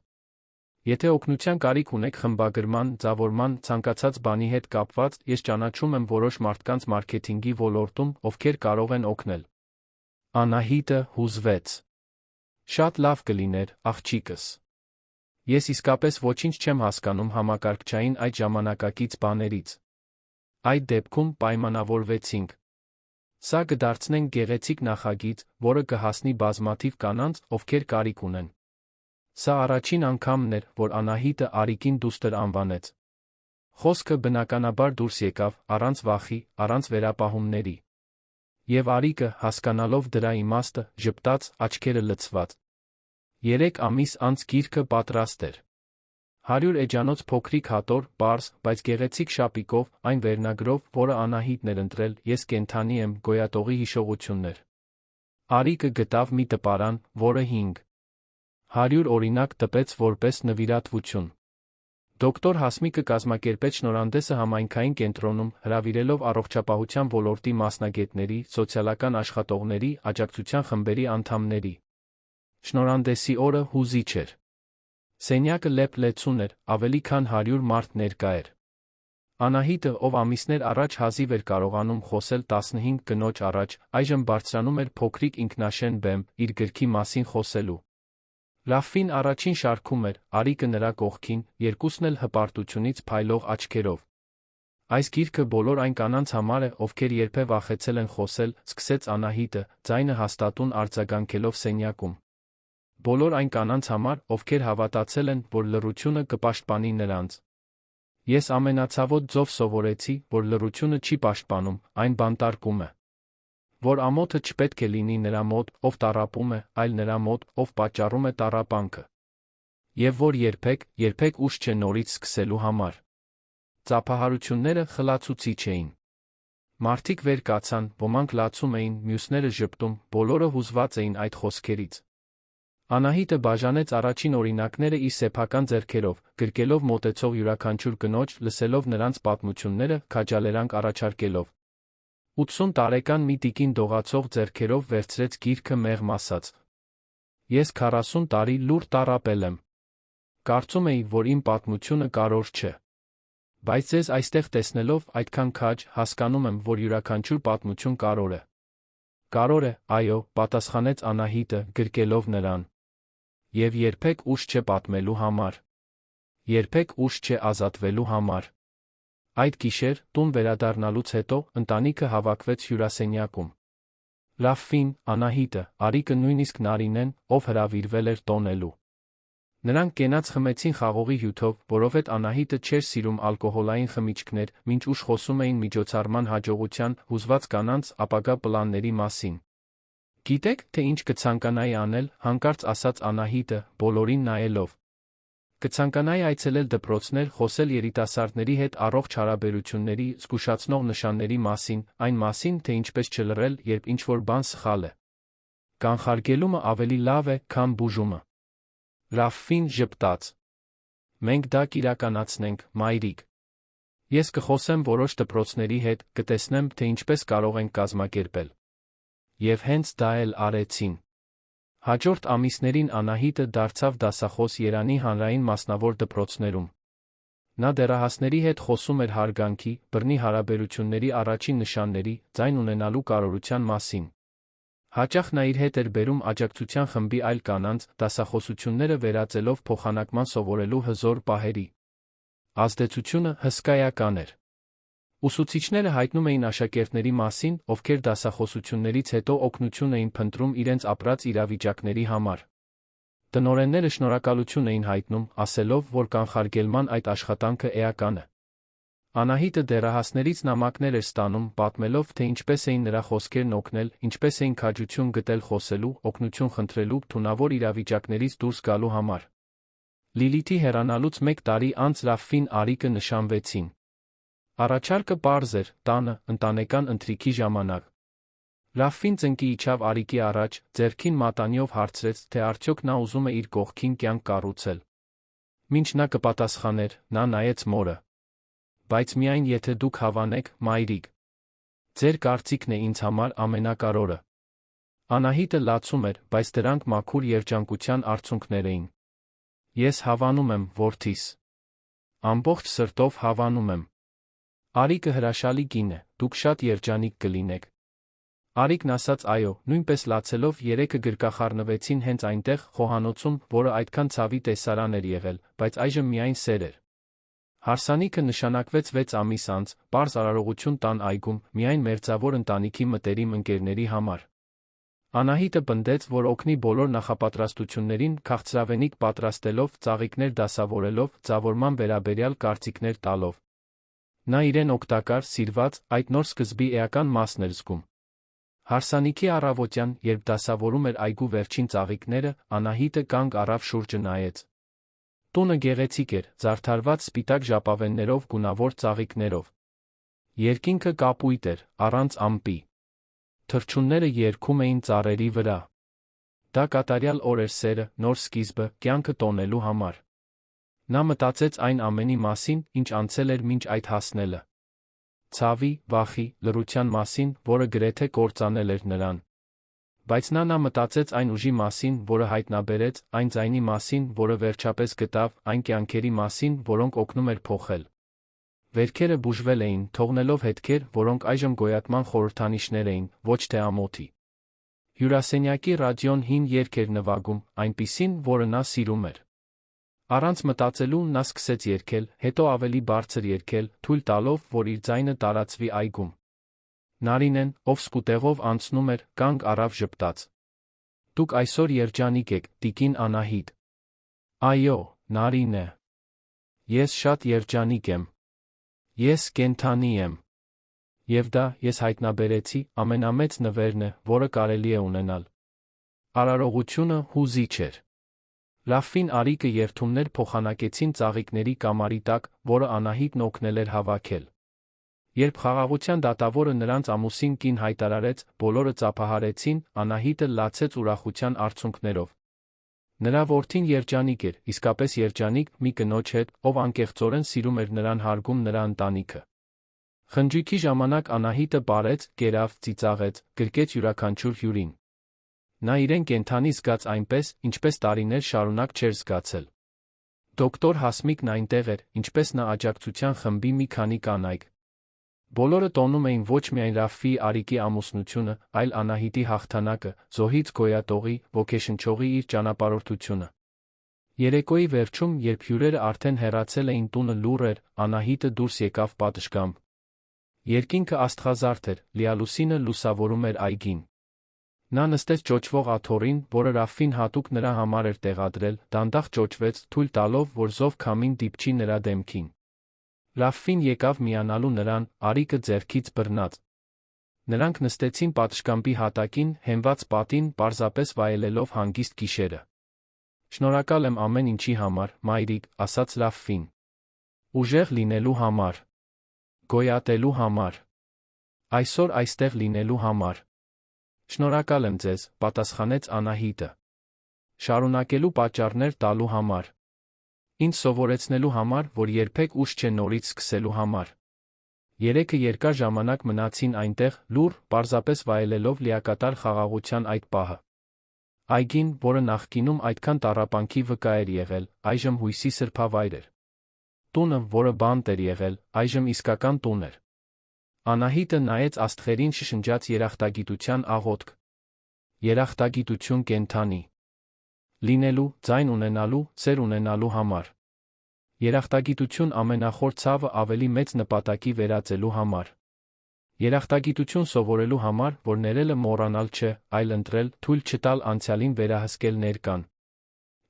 Եթե օգնության կարիք ունեք խմբագրման, ձավորման, ցանկացած բանի հետ կապված, ես ճանաչում եմ որոշ մարդկանց մարքեթինգի ոլորտում, ովքեր կարող են օգնել։ Անահիտը հուզվեց։ Շատ լավ կլիներ, աղջիկս։ Ես իսկապես ոչինչ չեմ հասկանում համակարգչային այդ ժամանակակից բաներից։ Այդ դեպքում պայմանավորվեցինք։ Սա կդարձնենք գեղեցիկ նախագիծ, որը կհասնի բազմաթիվ կանանց, ովքեր կարիք ունեն։ Սա առաջին անգամն էր, որ Անահիտը Արիկին դուստր անվանեց։ Խոսքը բնականաբար դուրս եկավ, առանց վախի, առանց վերապահումների։ Եվ Արիկը, հասկանալով դրա իմաստը, ժպտաց, աչքերը լցված։ 3 ամիս անց գիրքը պատրաստ էր։ 100 էջանոց փոքրիկ հատոր, պարզ, բայց գեղեցիկ շապիկով, այն վերնագրով, որը Անահիտն էր ընտրել, ես կենդանի եմ, գոյատողի հիշողություններ։ Արիկը գտավ մի տպարան, որը 500 օրինակ տպեց որպես նվիրատվություն։ Դոկտոր Հասմիկը կազմակերպեց շնորհանդեսը համայնքային կենտրոնում, հրավիրելով առողջապահության ոլորտի մասնագետների, սոցիալական աշխատողների, աջակցության խմբերի անդամների։ Շնորհանդեսի օրը հուզիչ էր։ Սենյակը լեփ-լեցուն էր, ավելի քան 100 մարդ ներկա էր։ Անահիտը, ով ամիսներ առաջ հազիվ էր կարողանում խոսել 15 կնոջ առաջ, այժմ բարձրանում էր փոքրիկ ինքնաշեն բեմ, իր գրքի մասին խոսելու։ Ռաֆֆին առաջին շարքում էր, Արիկը նրա կողքին, երկուսն էլ հպարտությունից փայլող աչքերով։ Այս գիրքը բոլոր այն կանանց համար է, ովքեր երբևէ վախեցել են խոսել, սկսեց Անահիտը, ձայնը հաստատուն արձագանքելով սենյակում։ Բոլոր այն կանանց համար, ովքեր հավատացել են, որ լռությունը կպաշտպանի նրանց։ Ես ամենացավոտ ձով սովորեցի, որ լռությունը չի պաշտպանում, այն բանտարկում է։ Որ ամոթը չպետք է լինի նրա մոտ, ով տառապում է, այլ նրա մոտ, ով պատճառում է տառապանքը։ Եվ որ երբեք ուշ չէ նորից սկսելու համար։ Ծափահարությունները խլացուցիչ էին։ Մարդիկ վեր կացան, ոմանք լացում էին, մյուսները ժպտում, բոլորը հուզված էին այդ խոսքերից։ Անահիտը բաժանեց առաջին օրինակները իր սեփական ձեռքերով, գրկելով մոտեցող յուրաքանչյուր կնոջ, լսելով նրանց պատմությունները, քաջալերանք առաջարկելով։ 80 տարեկան մի տիկին դողացող ձեռքերով վերցրեց գիրքը մեղմ ասաց. Ես 40 տարի լուր տառապել եմ։ Կարծում էի, որ իմ պատմությունը կարևոր չէ։ Բայց ձեզ այստեղ տեսնելով այդքան քաջ, հասկանում եմ, որ յուրաքանչյուր պատմություն կարևոր է։ Կարևոր է, այո, պատասխանեց Անահիտը, գրկելով նրան։ Եվ երբեք ուշ չէ պատմելու համար։ Երբեք ուշ չէ ազատվելու համար։ Այդ գիշեր, տուն վերադառնալուց հետո, ընտանիքը հավաքվեց հյուրասենյակում։ Ռաֆֆին, Անահիտը, Արիկը, նույնիսկ Նարինեն, ով հրավիրվել էր տոնելու։ Նրանք կենաց խմեցին խաղողի հյութով, որովհետև Անահիտը չէր սիրում ալկոհոլային խմիչքներ, մինչ ուշ խոսում էին միջոցառման հաջողության, հուզված կանանց, ապագա պլանների մասին։ Գիտեք, թե ինչ կցանկանայի անել, հանկարծ ասաց Անահիտը, բոլորին նայելով։ Կցանկանայի այցելել դպրոցներ, խոսել երիտասարդների հետ առողջ հարաբերությունների, զգուշացնող նշանների մասին, այն մասին, թե ինչպես չլռել, երբ ինչ-որ բան սխալ է։ Կանխարգելումը ավելի լավ է, քան բուժումը։ Ռաֆֆին ժպտաց։ Մենք դա կիրականացնենք, մայրիկ։ Ես կխոսեմ որոշ դպրոցների հետ, կտեսնեմ, թե ինչպես կարող ենք կազմակերպել։ Եվ հենց դա էլ արեցին։ Հաջորդ ամիսներին Անահիտը դարձավ դասախոս Երանի հանրային մասնավոր դպրոցներում։ Նա դեռահասների հետ խոսում էր հարգանքի, բռնի հարաբերությունների առաջին նշանների, ձայն ունենալու կարողության մասին։ Հաճախ նա իր հետ էր բերում աջակցության խմբի այլ կանանց, դասախոսությունները վերածելով փոխանակման սովորելու հզոր պահերի։ Ազդեցությունը հսկայական էր։ Ուսուցիչները հայտնում էին աշակերտների մասին, ովքեր դասախոսություններից հետո օգնություն էին փնտրում իրենց ապրած իրավիճակների համար։ Տնօրենները շնորհակալություն էին հայտնում, ասելով, որ կանխարգելման այդ աշխատանքը էական է։ Անահիտը դեռահասներից նամակներ էր ստանում, պատմելով, թե ինչպես էին նրա խոսքերն օգնել, ինչպես էին քաջություն գտել խոսելու, օգնություն խնդրելու, թունավոր իրավիճակներից դուրս գալու համար։ Լիլիթի հեռանալուց 1 տարի անց Ռաֆֆին Արիկը նշանվեցին։ Առաջարկը պարզ էր՝ տանը, ընտանեկան ընթրիքի ժամանակ։ Ռաֆֆին ծնկի իջավ Արիկի առաջ, ձեռքին մատանիով հարցրեց, թե արդյոք նա ուզում է իր կողքին կյանք կառուցել։ Մինչ նա կպատասխաներ, նա նայեց մորը։ Բայց միայն եթե դուք հավանեք, մայրիկ։ Ձեր կարծիքն է ինձ համար ամենակարևորը։ Անահիտը լացում էր, բայց դրանք մաքուր երջանկության արդյունքներ էին։ Ես հավանում եմ, որդիս։ Ամբողջ սրտով հավանում եմ։ Արիկը հրաշալի կին է, դուք շատ երջանիկ կլինեք։ Արիկն ասաց այո, նույնպես լացելով երեքը գրկախառնվեցին հենց այնտեղ, խոհանոցում, որը այդքան ցավի տեսարան էր եղել, բայց այժմ միայն սեր էր։ Հարսանիքը նշանակվեց 6 ամիս անց, պարզ արարողություն տան այգում, միայն մերձավոր ընտանիքի մտերիմ ընկերների համար։ Անահիտը պնդեց, որ օգնի բոլոր նախապատրաստություններին, քաղցրավենիք պատրաստելով, ծաղիկներ դասավորելով, ձավորման վերաբերյալ կարծիքներ տալով։ Նա իրեն օգտակար, սիրված, այդ նոր սկզբի էական մասն էր զգում։ Հարսանիքի առավոտյան, երբ դասավորում էր այգու վերջին ծաղիկները, Անահիտը կանգ առավ շուրջը նայեց։ Տունը գեղեցիկ էր, զարդարված սպիտակ ժապավեններով, գունավոր ծաղիկներով։ Երկինքը կապույտ էր, առանց ամպի։ Թռչունները երգում էին ծառերի վրա։ Դա կատարյալ օր էր սերը, նոր սկիզբը, կյանքը տոնելու համար։ Նա մտածեց այն ամենի մասին, ինչ անցել էր մինչ այդ հասնելը։ Ցավի, վախի, լռության մասին, որը գրեթե կործանել էր նրան։ Բայց նա մտածեց այն ուժի մասին, որը հայտնաբերեց, այն ձայնի մասին, որը վերջապես գտավ, այն կյանքերի մասին, որոնք օգնում էր փոխել։ Վերքերը բուժվել էին, թողնելով հետքեր, որոնք այժմ գոյատման խորհրդանիշներ էին, ոչ թե ամոթի։ Հյուրասենյակի ռադիոն հին երգ էր նվագում, այնպիսին, որը նա սիրում էր։ Առանց մտածելու նա սկսեց երգել, հետո ավելի բարձր երգել, թույլ տալով, որ իր ձայնը տարածվի այգում։ Նարինեն, ով սկուտեղով անցնում էր, կանգ առավ ժպտաց։ Դուք այսօր երջանիկ եք, տիկին Անահիտ։ Այո, Նարինե։ Ես շատ երջանիկ եմ։ Ես կենդանի եմ։ Եվ դա, ես հայտնաբերեցի, ամենամեծ նվերն է, որը կարելի է ունենալ։ Արարողությունը հուզիչ էր։ Ռաֆֆին Արիկը երթումներ փոխանակեցին ծաղիկների կամարի տակ, որը Անահիտն օգնել էր հավաքել։ Երբ խաղաղության դատավորը նրանց ամուսին կին հայտարարեց, բոլորը ծափահարեցին, Անահիտը լացեց ուրախության արցունքներով։ Նրա որդին երջանիկ էր, իսկապես երջանիկ, մի կնոջ հետ, ով անկեղծորեն սիրում էր նրան, հարգում նրա ընտանիքը։ Խնջույքի ժամանակ Անահիտը բարեց, կերավ, ծիծաղեց, գրկեց յուրաքանչյուր հյուրին։ Նա իրեն կենդանի զգաց այնպես, ինչպես տարիներ շարունակ չէր զգացել։ Դոկտոր Հասմիկն այնտեղ էր, ինչպես նա աջակցության խմբի մի քանի կանայք։ Բոլորը տոնում էին ոչ միայն Ռաֆֆի Արիկի ամուսնությունը, այլ Անահիտի հաղթանակը, զոհից գոյատողի, ոգեշնչողի իր ճանապարհորդությունը։ Երեկոյի վերջում, երբ հյուրերը արդեն հեռացել էին, տունը լուռ էր, Անահիտը դուրս եկավ պատշգամբ։ Երկինքը աստղազարդ էր, լիալուսինը լուսավորում էր այգին։ Նա նստեց ճոճվող աթոռին, որը Ռաֆֆին հատուկ նրա համար էր տեղադրել, դանդաղ ճոճվեց, թույլ տալով, որ զով քամին դիպչի նրա դեմքին։ Ռաֆֆին եկավ միանալու նրան, Արիկը ձեռքից բռնած։ Նրանք նստեցին պատշգամբի հատակին, հենված պատին, պարզապես վայելելով հանգիստ գիշերը։ Շնորհակալ եմ ամեն ինչի համար, մայրիկ, ասաց Ռաֆֆին։ Ուժեղ լինելու համար։ Գոյատելու համար։ Այսօր այստեղ լինելու համար։ Շնորհակալ եմ ձեզ, պատասխանեց Անահիտը։ Շարունակելու պատճառներ տալու համար։ Ինձ սովորեցնելու համար, որ երբեք ուշ չէ նորից սկսելու համար։ Երեքը երկար ժամանակ մնացին այնտեղ, լուռ, պարզապես վայելելով լիակատար խաղաղության այդ պահը։ Այգին, որը նախկինում այդքան տառապանքի վկա էր եղել, այժմ հույսի սրբավայր էր։ Տունը, որը բանտ էր եղել, այժմ իսկական տուն էր։ Անահիտը նայեց աստղերին, շշնջաց երախտագիտության աղոթք։ Երախտագիտություն կենդանի լինելու, ձայն ունենալու, սեր ունենալու համար։ Երախտագիտություն ամենախոր ցավը ավելի մեծ նպատակի վերածելու համար։ Երախտագիտություն սովորելու համար, որ ներելը մոռանալ չէ, այլ ընտրել, թույլ չտալ անցյալին վերահսկել ներկան։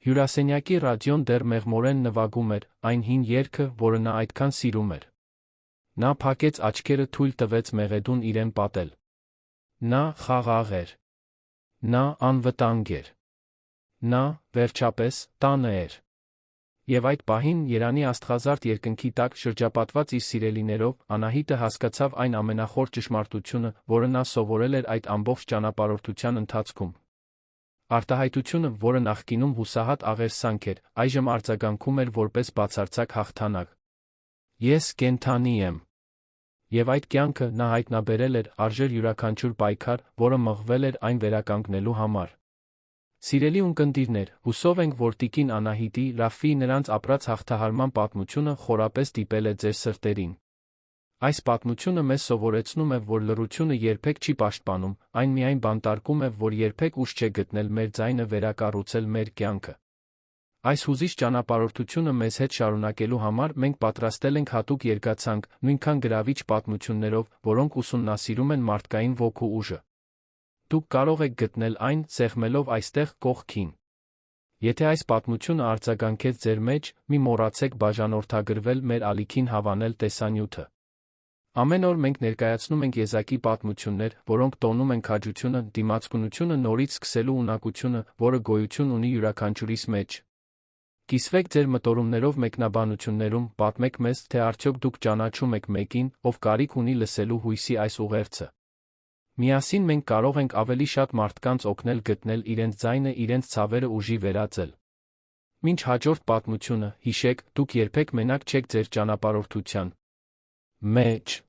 Հյուրասենյակի ռադիոն դեռ մեղմորեն նվագում էր այն հին երգը, որը նա այդքան սիրում էր։ Նա փակեց աչքերը, թույլ տվեց մեղեդուն իրեն պատել։ Նա խաղաղ էր։ Նա անվտանգ էր։ Նա, վերջապես, տանը էր։ Եվ այդ պահին, Երանի աստղազարդ երկնքի տակ շրջապատված իր սիրելիներով, Անահիտը հասկացավ այն ամենախոր ճշմարտությունը, որը նա սովորել էր այդ ամբողջ ճանապարհորդության ընթացքում։ Արտահայտությունը, որը նախկինում հուսահատ աղերսանք էր, այժմ արձագանքում էր որպես բացարձակ հաղթանակ։ Ես կենդանի եմ։ Եվ այդ կյանքը նա հայտնաբերել էր արժեր յուրաքանչյուր պայքար, որը մղվել էր այն վերականգնելու համար։ Սիրելի ունկնդիրներ, հուսով ենք, որ տիկին Անահիտի, Ռաֆֆի նրանց ապրած հաղթահարման պատմությունը խորապես դիպել է ձեր սրտերին։ Այս պատմությունը մեզ սովորեցնում է, որ լռությունը երբեք չի պաշտպանում, այն միայն բանտարկում է, որ երբեք ուժ չէ գտնել մեր ձայնը վերակառուցել մեր կյանքը։ Այս հուզիչ ճանապարհորդությունը մեզ հետ շարունակելու համար մենք պատրաստել ենք հատուկ երգացանք, նույնքան գրավիչ պատմություններով, որոնք ուսումնասիրում են մարդկային ոգու ուժը։ Դուք կարող եք գտնել այն, սեղմելով այստեղ կողքին։ Եթե այս պատմությունը արձագանքեց ձեր մեջ, մի մոռացեք բաժանորդագրվել մեր ալիքին հավանել տեսանյութը։ Ամեն օր մենք ներկայացնում ենք եզակի պատմություններ, որոնք տոնում են քաջությունը, դիմացկունությունը, նորից սկսելու ունակությունը, որը գոյություն ունի յուրաքանչյուրիս մեջ։ Կիսվեք ձեր մտորումներով մեկնաբանություններում, պատմեք մեզ, թե արդյոք դուք ճանաչում եք մեկին, ով կարիք ունի լսելու հույսի այս ուղերձը։ Միասին մենք կարող ենք ավելի շատ մարդկանց օգնել գտնել իրենց ձայնը, իրենց ցավերը ուժի վերածել։ Մինչ հաջորդ պատմությունը, հիշեք, դուք երբեք մենակ չեք ձեր ճանապարհորդության մեջ։